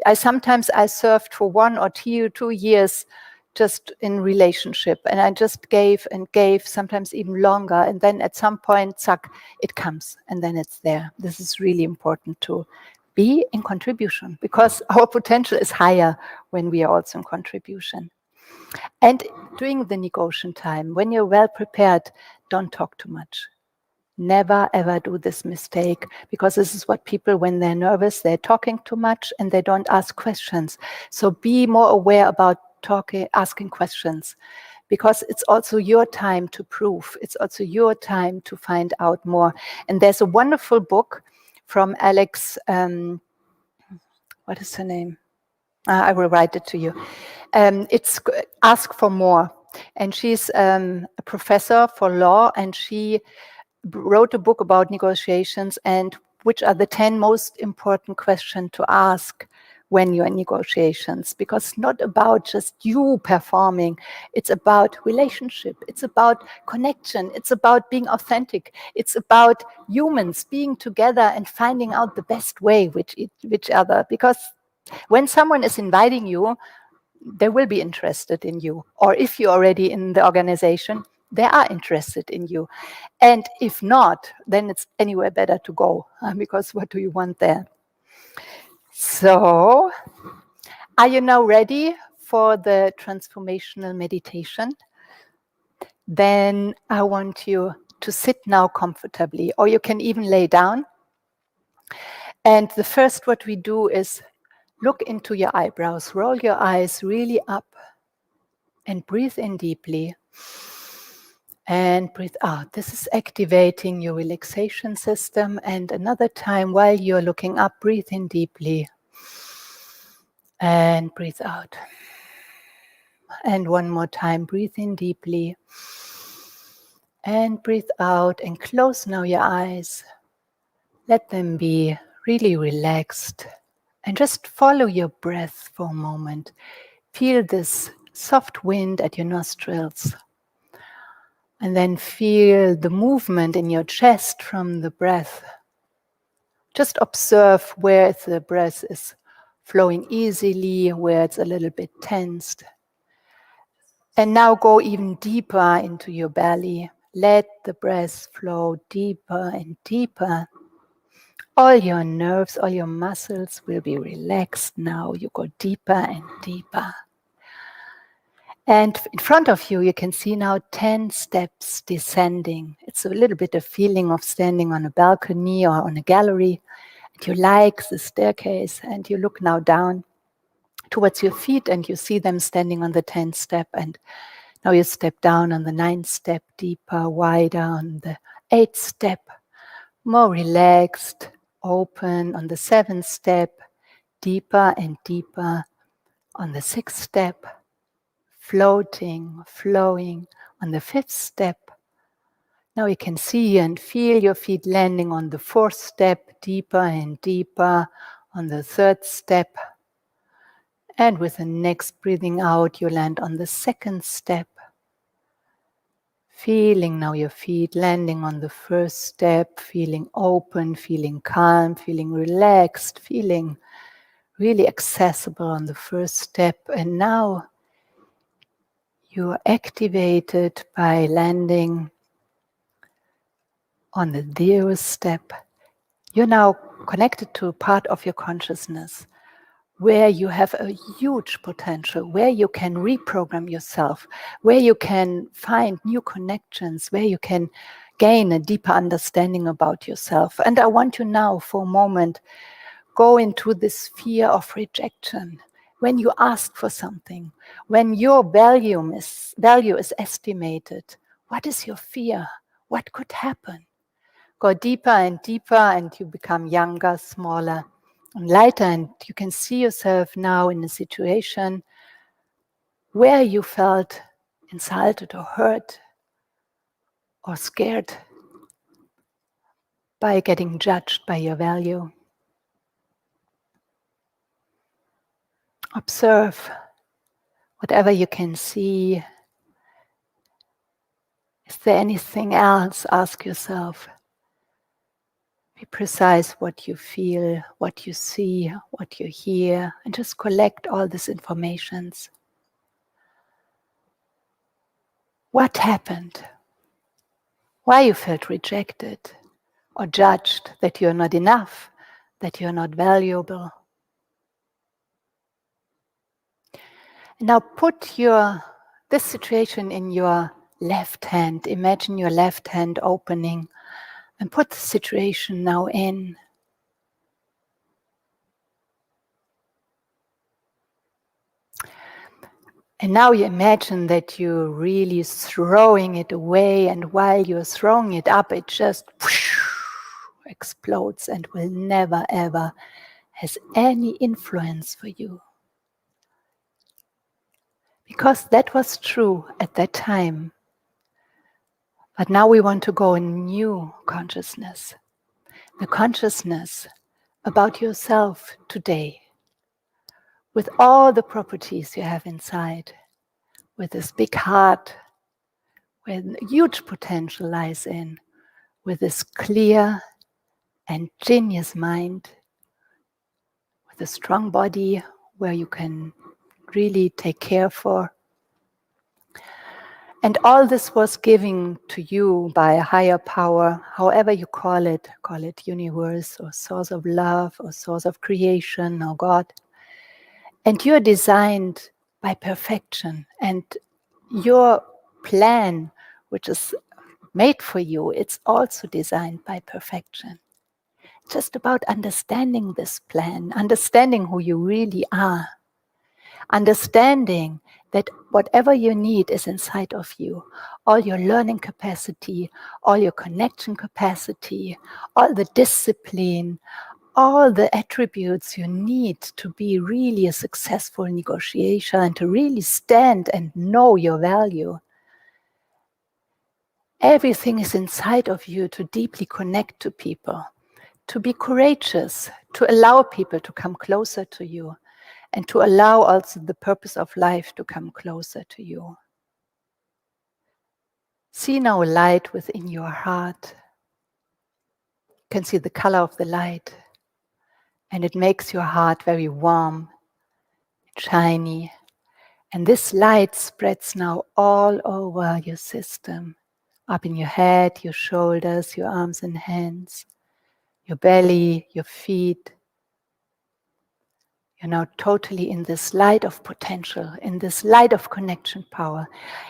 I served for 1 or 2 years just in relationship, and I just gave and gave, sometimes even longer, and then at some point, zack, it comes, and then it's there. This is really important to be in contribution, because our potential is higher when we are also in contribution. And during the negotiation time, when you're well prepared, don't talk too much. Never ever do this mistake, because this is what people, when they're nervous, they're talking too much and they don't ask questions. So be more aware about asking questions, because it's also your time to prove. It's also your time to find out more. And there's a wonderful book from Alex, what is her name? I will write it to you. It's Ask for More. And she's a professor for law, and she wrote a book about negotiations and which are the 10 most important questions to ask when you're in negotiations, because it's not about just you performing. It's about relationship. It's about connection. It's about being authentic. It's about humans being together and finding out the best way with each other. Because when someone is inviting you, they will be interested in you. Or if you're already in the organization, they are interested in you. And if not, then it's anywhere better to go, because what do you want there? So, are you now ready for the transformational meditation? Then I want you to sit now comfortably, or you can even lay down. And the first what we do is look into your eyebrows, roll your eyes really up, and breathe in deeply. And breathe out. This is activating your relaxation system. And another time, while you're looking up, breathe in deeply. And breathe out. And one more time, breathe in deeply. And breathe out. And close now your eyes. Let them be really relaxed. And just follow your breath for a moment. Feel this soft wind at your nostrils. And then feel the movement in your chest from the breath. Just observe where the breath is flowing easily, where it's a little bit tensed. And now go even deeper into your belly. Let the breath flow deeper and deeper. All your nerves, all your muscles will be relaxed now. You go deeper and deeper. And in front of you, you can see now 10 steps descending. It's a little bit a feeling of standing on a balcony or on a gallery. And you like the staircase, and you look now down towards your feet, and you see them standing on the 10th step. And now you step down on the 9th step, deeper, wider on the 8th step, more relaxed, open on the 7th step, deeper and deeper on the 6th step, floating, flowing on the 5th step. Now you can see and feel your feet landing on the 4th step, deeper and deeper on the 3rd step. And with the next breathing out, you land on the 2nd step. Feeling now your feet landing on the 1st step, feeling open, feeling calm, feeling relaxed, feeling really accessible on the 1st step. And now you are activated by landing on the 0th step. You're now connected to a part of your consciousness where you have a huge potential, where you can reprogram yourself, where you can find new connections, where you can gain a deeper understanding about yourself. And I want you now for a moment go into this fear of rejection. When you ask for something, when your value is estimated, what is your fear? What could happen? Go deeper and deeper, and you become younger, smaller, and lighter, and you can see yourself now in a situation where you felt insulted or hurt or scared by getting judged by your value. Observe whatever you can see. Is there anything else? Ask yourself. Be precise what you feel, what you see, what you hear, and just collect all these informations. What happened? Why you felt rejected or judged, that you're not enough, that you're not valuable. And now put this situation in your left hand. Imagine your left hand opening and put the situation now in. And now you imagine that you're really throwing it away, and while you're throwing it up, it just explodes and will never ever has any influence for you. Because that was true at that time. But now we want to go in new consciousness. The consciousness about yourself today. With all the properties you have inside. With this big heart, where huge potential lies in. With this clear and genius mind. With a strong body where you can really take care for. And all this was given to you by a higher power, however you call it universe or source of love or source of creation or God. And you're designed by perfection. And your plan, which is made for you, it's also designed by perfection. Just about understanding this plan, understanding who you really are, understanding that whatever you need is inside of you. All your learning capacity, all your connection capacity, all the discipline, all the attributes you need to be really a successful negotiator and to really stand and know your value. Everything is inside of you to deeply connect to people, to be courageous, to allow people to come closer to you. And to allow also the purpose of life to come closer to you. See now a light within your heart. You can see the color of the light. And it makes your heart very warm, shiny. And this light spreads now all over your system. Up in your head, your shoulders, your arms and hands, your belly, your feet. You're now totally in this light of potential, in this light of connection power,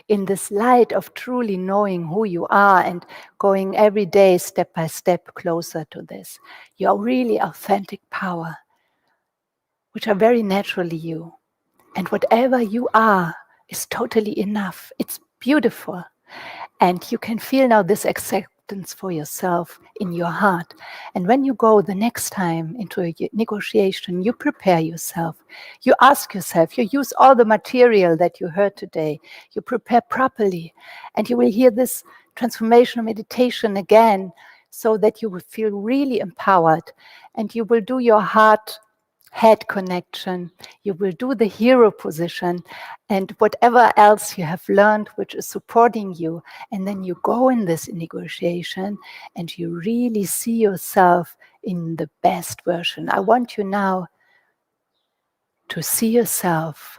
in this light of truly knowing who you are and going every day step by step closer to this. Your really authentic power, which are very naturally you. And whatever you are is totally enough. It's beautiful. And you can feel now this acceptance for yourself in your heart. And when you go the next time into a negotiation, you prepare yourself. You ask yourself, you use all the material that you heard today. You prepare properly. And you will hear this transformational meditation again so that you will feel really empowered. And you will do your heart-head connection. You will do the hero position and whatever else you have learned which is supporting you. And then you go in this negotiation and you really see yourself in the best version. I want you now to see yourself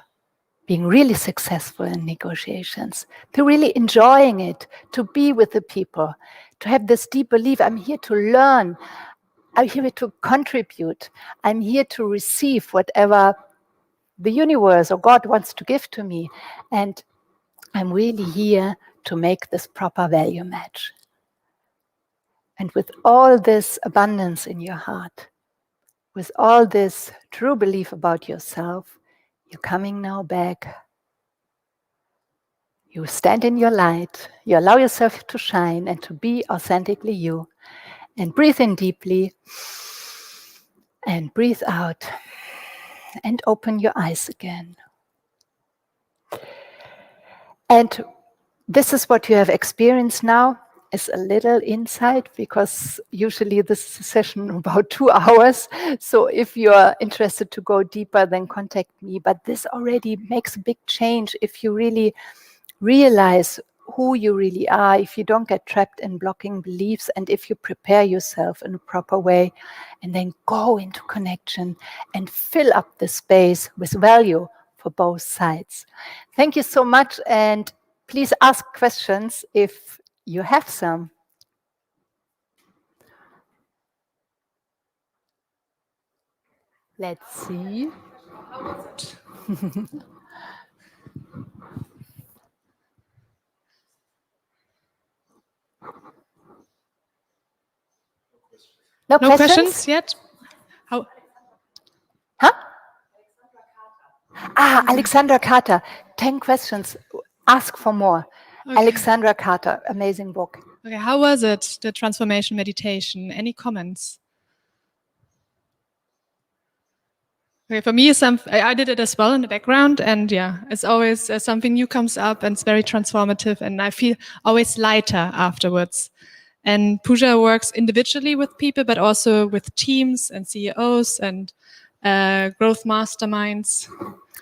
being really successful in negotiations, to really enjoying it, to be with the people, to have this deep belief, I'm here to learn, I'm here to contribute, I'm here to receive whatever the universe or God wants to give to me. And I'm really here to make this proper value match. And with all this abundance in your heart, with all this true belief about yourself, you're coming now back. You stand in your light, you allow yourself to shine and to be authentically you. And breathe in deeply and breathe out and open your eyes again. And this is what you have experienced now, is a little insight, because usually this is a session about 2 hours. So if you're interested to go deeper, then contact me. But this already makes a big change if you really realize who you really are, if you don't get trapped in blocking beliefs, and if you prepare yourself in a proper way, and then go into connection and fill up the space with value for both sides. Thank you so much, and please ask questions if you have some. Let's see. No questions yet? How? Huh? Alexandra Carter, 10 questions. Ask for more. Okay. Alexandra Carter, amazing book. Okay, how was it, the Transformational Meditation? Any comments? Okay, for me, I did it as well in the background, and yeah, it's always something new comes up, and it's very transformative, and I feel always lighter afterwards. And Pooja works individually with people, but also with teams and CEOs and growth masterminds.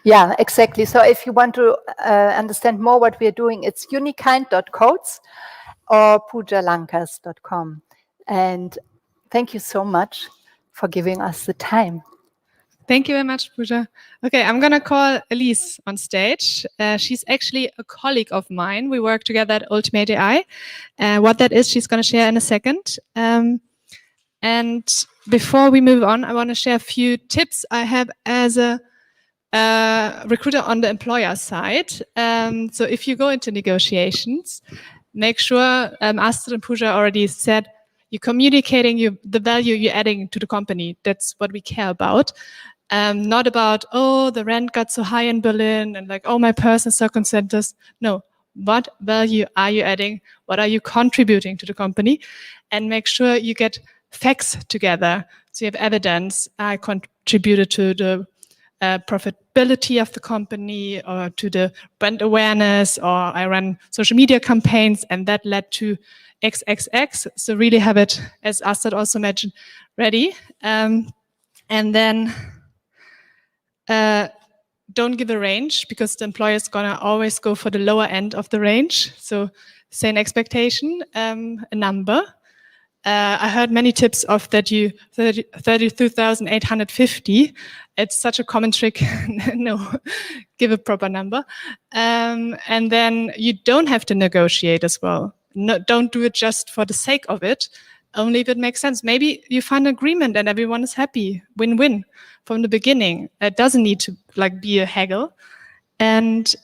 Yeah, exactly. So if you want to understand more what we're doing, it's unikind.codes or poojalankers.com. And thank you so much for giving us the time. Thank you very much, Pooja. Okay, I'm going to call Alyse on stage. She's actually a colleague of mine. We work together at Ultimate AI. What that is, she's going to share in a second. And before we move on, I want to share a few tips I have as a recruiter on the employer side. So if you go into negotiations, make sure, Astrid and Pooja already said, you're communicating the value you're adding to the company. That's what we care about. Not about, oh, the rent got so high in Berlin and like, oh, my personal circumstances. No, what value are you adding? What are you contributing to the company? And make sure you get facts together. So you have evidence. I contributed to the profitability of the company or to the brand awareness, or I ran social media campaigns and that led to XXX. So really have it, as Astrid also mentioned, ready. And then don't give a range, because the employer is going to always go for the lower end of the range. So say an expectation, a number. I heard many tips of that 32,850. It's such a common trick. No, give a proper number. And then you don't have to negotiate as well. No, don't do it just for the sake of it. Only if it makes sense. Maybe you find an agreement and everyone is happy. Win-win from the beginning. It doesn't need to be a haggle. And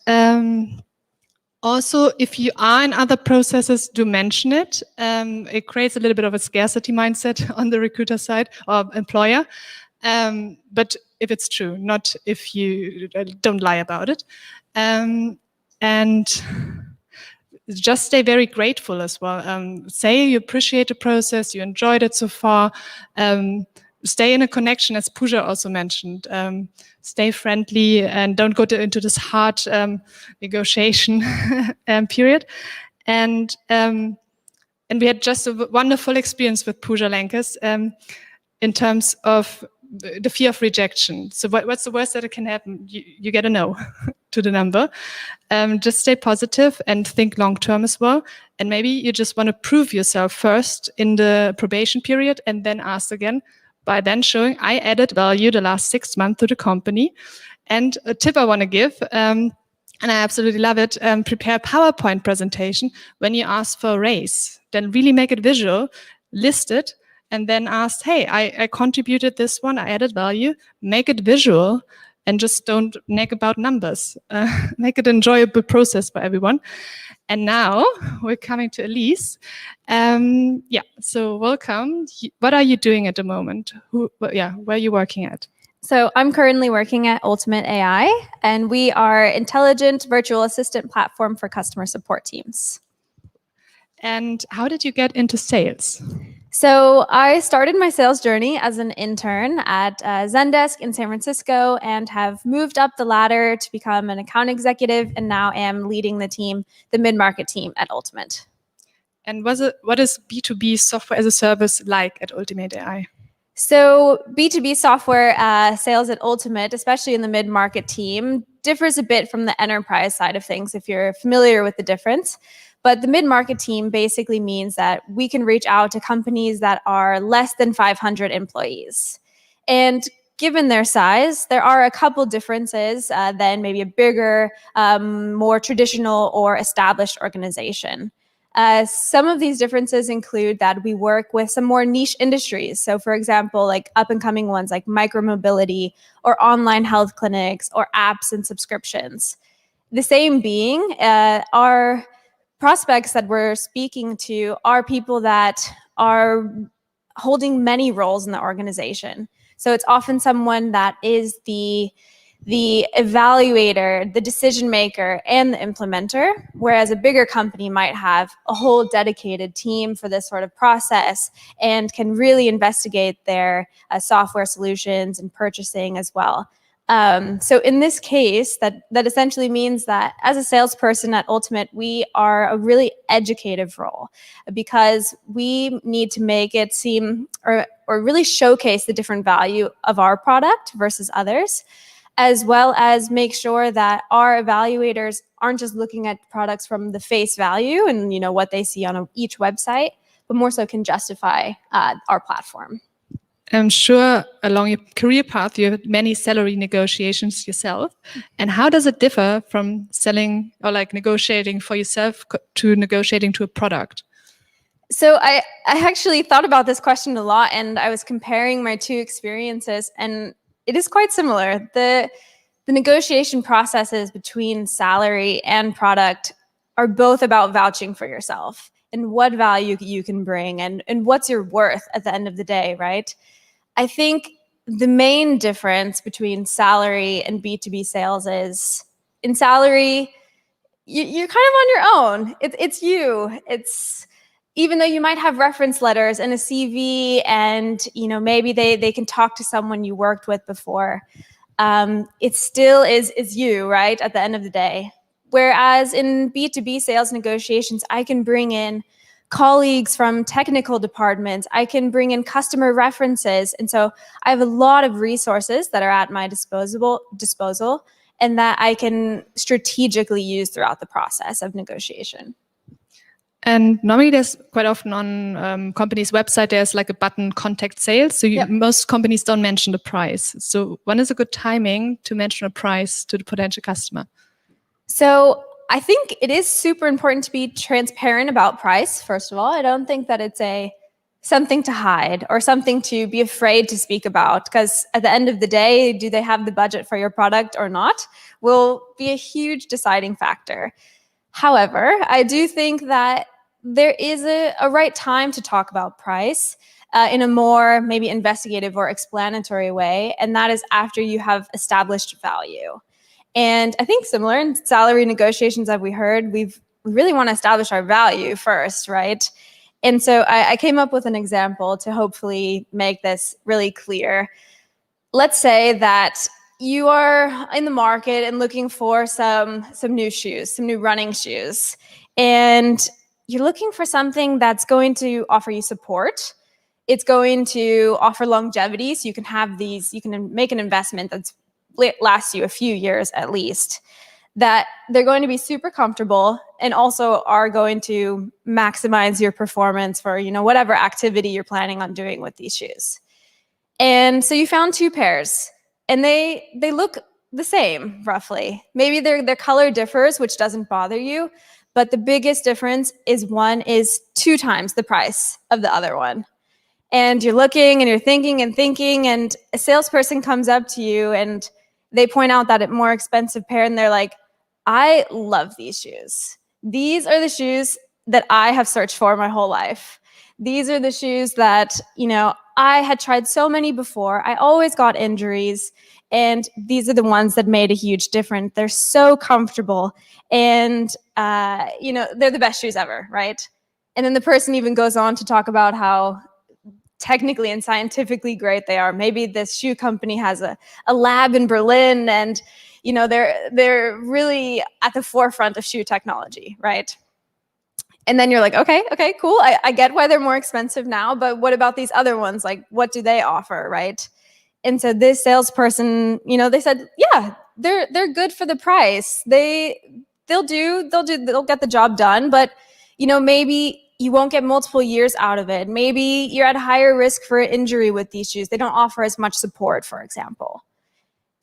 also, if you are in other processes, do mention it. It creates a little bit of a scarcity mindset on the recruiter side or employer. But if it's true, not if you don't lie about it. And just stay very grateful as well. Say you appreciate the process, you enjoyed it so far. Stay in a connection, as Pooja also mentioned. Stay friendly and don't go into this hard negotiation period. And we had just a wonderful experience with Pooja Lankers in terms of the fear of rejection. So what's the worst that it can happen? You get a no to the number. Just stay positive and think long-term as well. And maybe you just want to prove yourself first in the probation period and then ask again, by then showing I added value the last 6 months to the company. And a tip I want to give, and I absolutely love it, prepare a PowerPoint presentation when you ask for a raise. Then really make it visual, list it, and then ask, hey, I contributed this one, I added value, make it visual, and just don't nag about numbers. Make it an enjoyable process for everyone. And now we're coming to Alyse. Yeah, so welcome. What are you doing at the moment? Where are you working at? So I'm currently working at Ultimate AI, and we are intelligent virtual assistant platform for customer support teams. And how did you get into sales? So I started my sales journey as an intern at Zendesk in San Francisco and have moved up the ladder to become an account executive, and now am leading the team, the mid-market team at Ultimate. And what is B2B software as a service like at Ultimate AI? So B2B software sales at Ultimate, especially in the mid-market team, differs a bit from the enterprise side of things, if you're familiar with the difference. But the mid-market team basically means that we can reach out to companies that are less than 500 employees. And given their size, there are a couple differences than maybe a bigger, more traditional or established organization. Some of these differences include that we work with some more niche industries. So for example, like up and coming ones like micromobility or online health clinics or apps and subscriptions. The same being, our prospects that we're speaking to are people that are holding many roles in the organization. So it's often someone that is the evaluator, the decision maker, and the implementer, whereas a bigger company might have a whole dedicated team for this sort of process and can really investigate their software solutions and purchasing as well. So in this case, that essentially means that as a salesperson at Ultimate, we are a really educative role because we need to make it seem or really showcase the different value of our product versus others, as well as make sure that our evaluators aren't just looking at products from the face value and what they see on each website, but more so can justify our platform. I'm sure along your career path, you have many salary negotiations yourself. And how does it differ from selling or like negotiating for yourself to negotiating to a product? So I actually thought about this question a lot, and I was comparing my two experiences, and it is quite similar. The negotiation processes between salary and product are both about vouching for yourself and what value you can bring and what's your worth at the end of the day, right? I think the main difference between salary and B2B sales is in salary, you're kind of on your own. It's you. It's even though you might have reference letters and a CV and maybe they can talk to someone you worked with before, it still is you, right, at the end of the day. Whereas in B2B sales negotiations, I can bring in colleagues from technical departments. I can bring in customer references. And so I have a lot of resources that are at my disposal and that I can strategically use throughout the process of negotiation. And normally there's quite often on companies' website, there's like a button, contact sales. So most companies don't mention the price. So when is a good timing to mention a price to the potential customer? So I think it is super important to be transparent about price, first of all. I don't think that it's something to hide or something to be afraid to speak about, because at the end of the day, do they have the budget for your product or not will be a huge deciding factor. However, I do think that there is a right time to talk about price in a more maybe investigative or explanatory way, and that is after you have established value. And I think similar in salary negotiations that we heard, we really want to establish our value first, right? And so I came up with an example to hopefully make this really clear. Let's say that you are in the market and looking for some new shoes, some new running shoes, and you're looking for something that's going to offer you support. It's going to offer longevity, so you can have these, you can make an investment that's lasts you a few years at least, that they're going to be super comfortable and also are going to maximize your performance for, whatever activity you're planning on doing with these shoes. And so you found two pairs and they look the same roughly. Maybe their color differs, which doesn't bother you, but the biggest difference is one is 2 times the price of the other one. And you're looking and you're thinking and a salesperson comes up to you and they point out that more expensive pair and they're like, I love these shoes. These are the shoes that I have searched for my whole life. These are the shoes that, I had tried so many before. I always got injuries. And these are the ones that made a huge difference. They're so comfortable. And, they're the best shoes ever, right? And then the person even goes on to talk about how technically and scientifically great they are. Maybe this shoe company has a lab in Berlin and, they're really at the forefront of shoe technology, right? And then you're like, okay, cool. I get why they're more expensive now, but what about these other ones? Like, what do they offer, right? And so this salesperson, they said, yeah, they're good for the price. They'll get the job done, but maybe you won't get multiple years out of it. Maybe you're at higher risk for an injury with these shoes. They don't offer as much support, for example.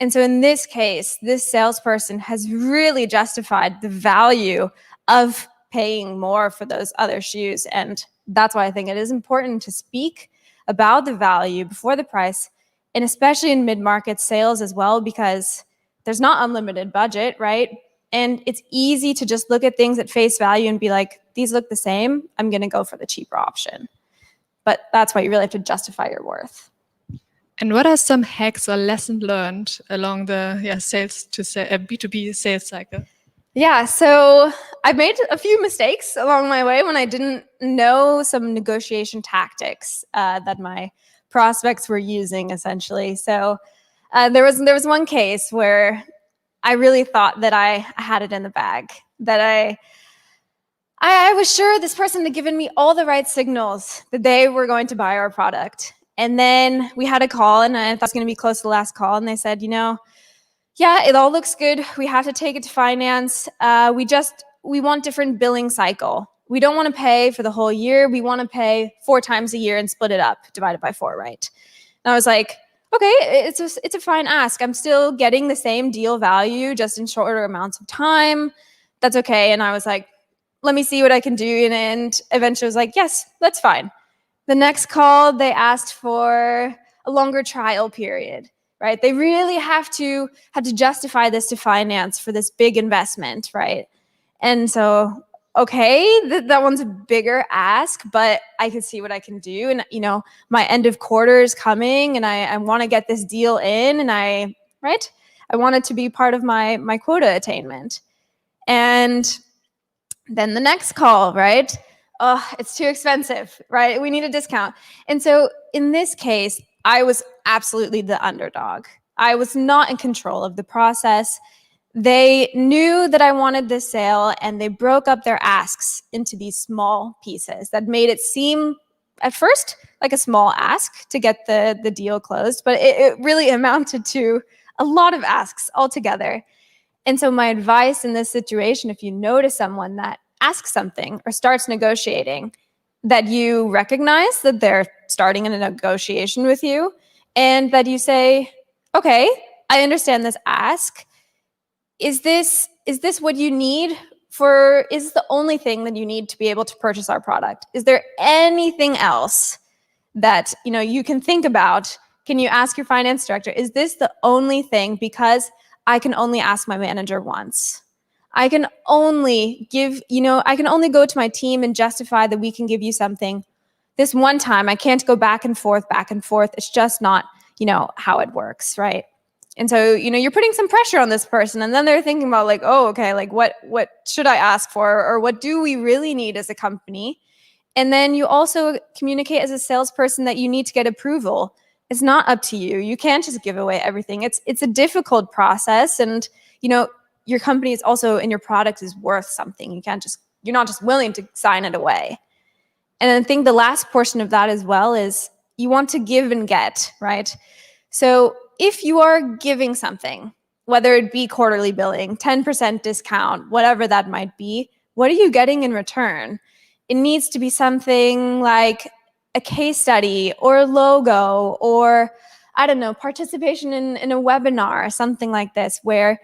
And so in this case, this salesperson has really justified the value of paying more for those other shoes. And that's why I think it is important to speak about the value before the price, and especially in mid-market sales as well, because there's not unlimited budget, right? And it's easy to just look at things at face value and be like, these look the same, I'm going to go for the cheaper option. But that's why you really have to justify your worth. And what are some hacks or lessons learned along the sales to B2B sales cycle? Yeah, so I made a few mistakes along my way when I didn't know some negotiation tactics that my prospects were using, essentially. So there was one case where I really thought that I had it in the bag, that I was sure this person had given me all the right signals that they were going to buy our product. And then we had a call, and I thought it was going to be close to the last call, and they said, yeah, it all looks good. We have to take it to finance. We want different billing cycle. We don't want to pay for the whole year. We want to pay 4 times a year and split it up, divided by 4, right? And I was like, okay, it's a fine ask. I'm still getting the same deal value, just in shorter amounts of time. That's okay. And I was like, let me see what I can do. And eventually I was like, yes, that's fine. The next call, they asked for a longer trial period, right? They really had to justify this to finance for this big investment, right? And so, okay, that one's a bigger ask, but I can see what I can do. And, my end of quarter is coming, and I want to get this deal in, and I want it to be part of my quota attainment. And then the next call, right? Oh, it's too expensive, right? We need a discount. And so in this case, I was absolutely the underdog. I was not in control of the process. They knew that I wanted this sale, and they broke up their asks into these small pieces that made it seem at first like a small ask to get the deal closed, but it really amounted to a lot of asks altogether. And so my advice in this situation, if you notice someone that asks something or starts negotiating, that you recognize that they're starting in a negotiation with you, and that you say, okay, I understand this ask. Is this what you need is this the only thing that you need to be able to purchase our product? Is there anything else that you can think about? Can you ask your finance director, is this the only thing? Because I can only ask my manager once. I can only go to my team and justify that we can give you something this one time. I can't go back and forth. It's just not, how it works, right? And so, you're putting some pressure on this person, and then they're thinking about like, oh, okay, like what should I ask for, or what do we really need as a company? And then you also communicate as a salesperson that you need to get approval. It's not up to you. You can't just give away everything. It's a difficult process, and your company is also, and your product is worth something. You're not just willing to sign it away. And I think the last portion of that as well is you want to give and get, right? So if you are giving something, whether it be quarterly billing, 10% discount, whatever that might be, what are you getting in return? It needs to be something like a case study or a logo, or I don't know, participation in a webinar or something like this, where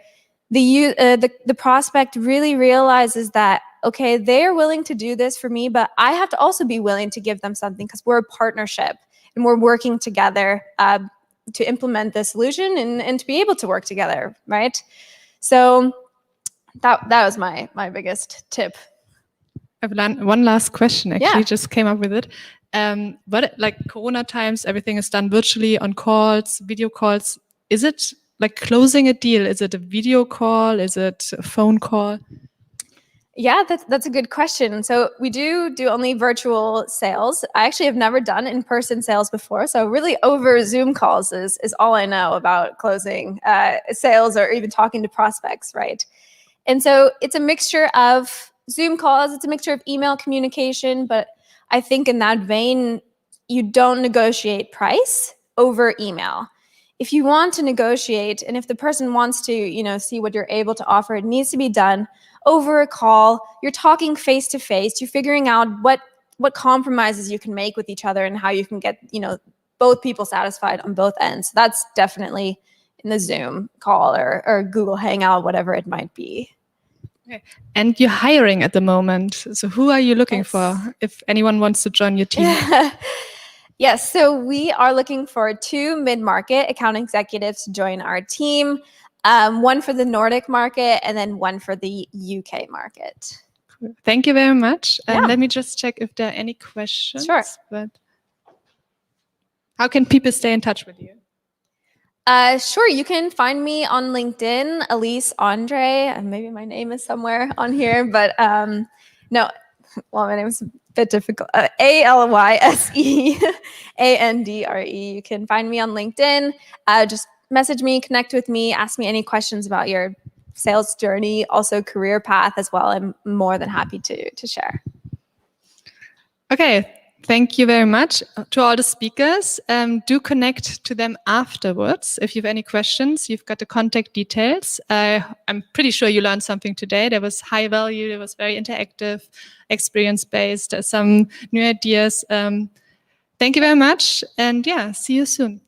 the prospect really realizes that, okay, they're willing to do this for me, but I have to also be willing to give them something, because we're a partnership and we're working together to implement the solution and to be able to work together, right? So that was my biggest tip. I have one last question, actually. Yeah. Just came up with it. But like Corona times, everything is done virtually on calls, video calls. Is it like closing a deal? Is it a video call? Is it a phone call? Yeah, that's a good question. So we do only virtual sales. I actually have never done in-person sales before. So really over Zoom calls is all I know about closing sales or even talking to prospects, right? And so it's a mixture of Zoom calls, it's a mixture of email communication, but I think in that vein, you don't negotiate price over email. if you want to negotiate and if the person wants to, see what you're able to offer, it needs to be done over a call. You're talking face to face. You're figuring out what compromises you can make with each other and how you can get, both people satisfied on both ends. So that's definitely in the Zoom call or Google Hangout, whatever it might be. Okay. And you're hiring at the moment. So who are you looking Yes. for if anyone wants to join your team? Yes, so we are looking for 2 mid-market account executives to join our team, one for the Nordic market and then one for the UK market. Thank you very much. And Yeah. let me just check if there are any questions. Sure. But how can people stay in touch with you? Sure, you can find me on LinkedIn, Alyse Andre. Maybe my name is somewhere on here, but no. Well, my name is a bit difficult. Alyse Andre. You can find me on LinkedIn. Just message me, connect with me, ask me any questions about your sales journey, also career path as well. I'm more than happy to share. Okay, thank you very much to all the speakers. Do connect to them afterwards. If you have any questions, you've got the contact details. I'm pretty sure you learned something today. There was high value, it was very interactive, experience-based, some new ideas. Thank you very much, and yeah, see you soon.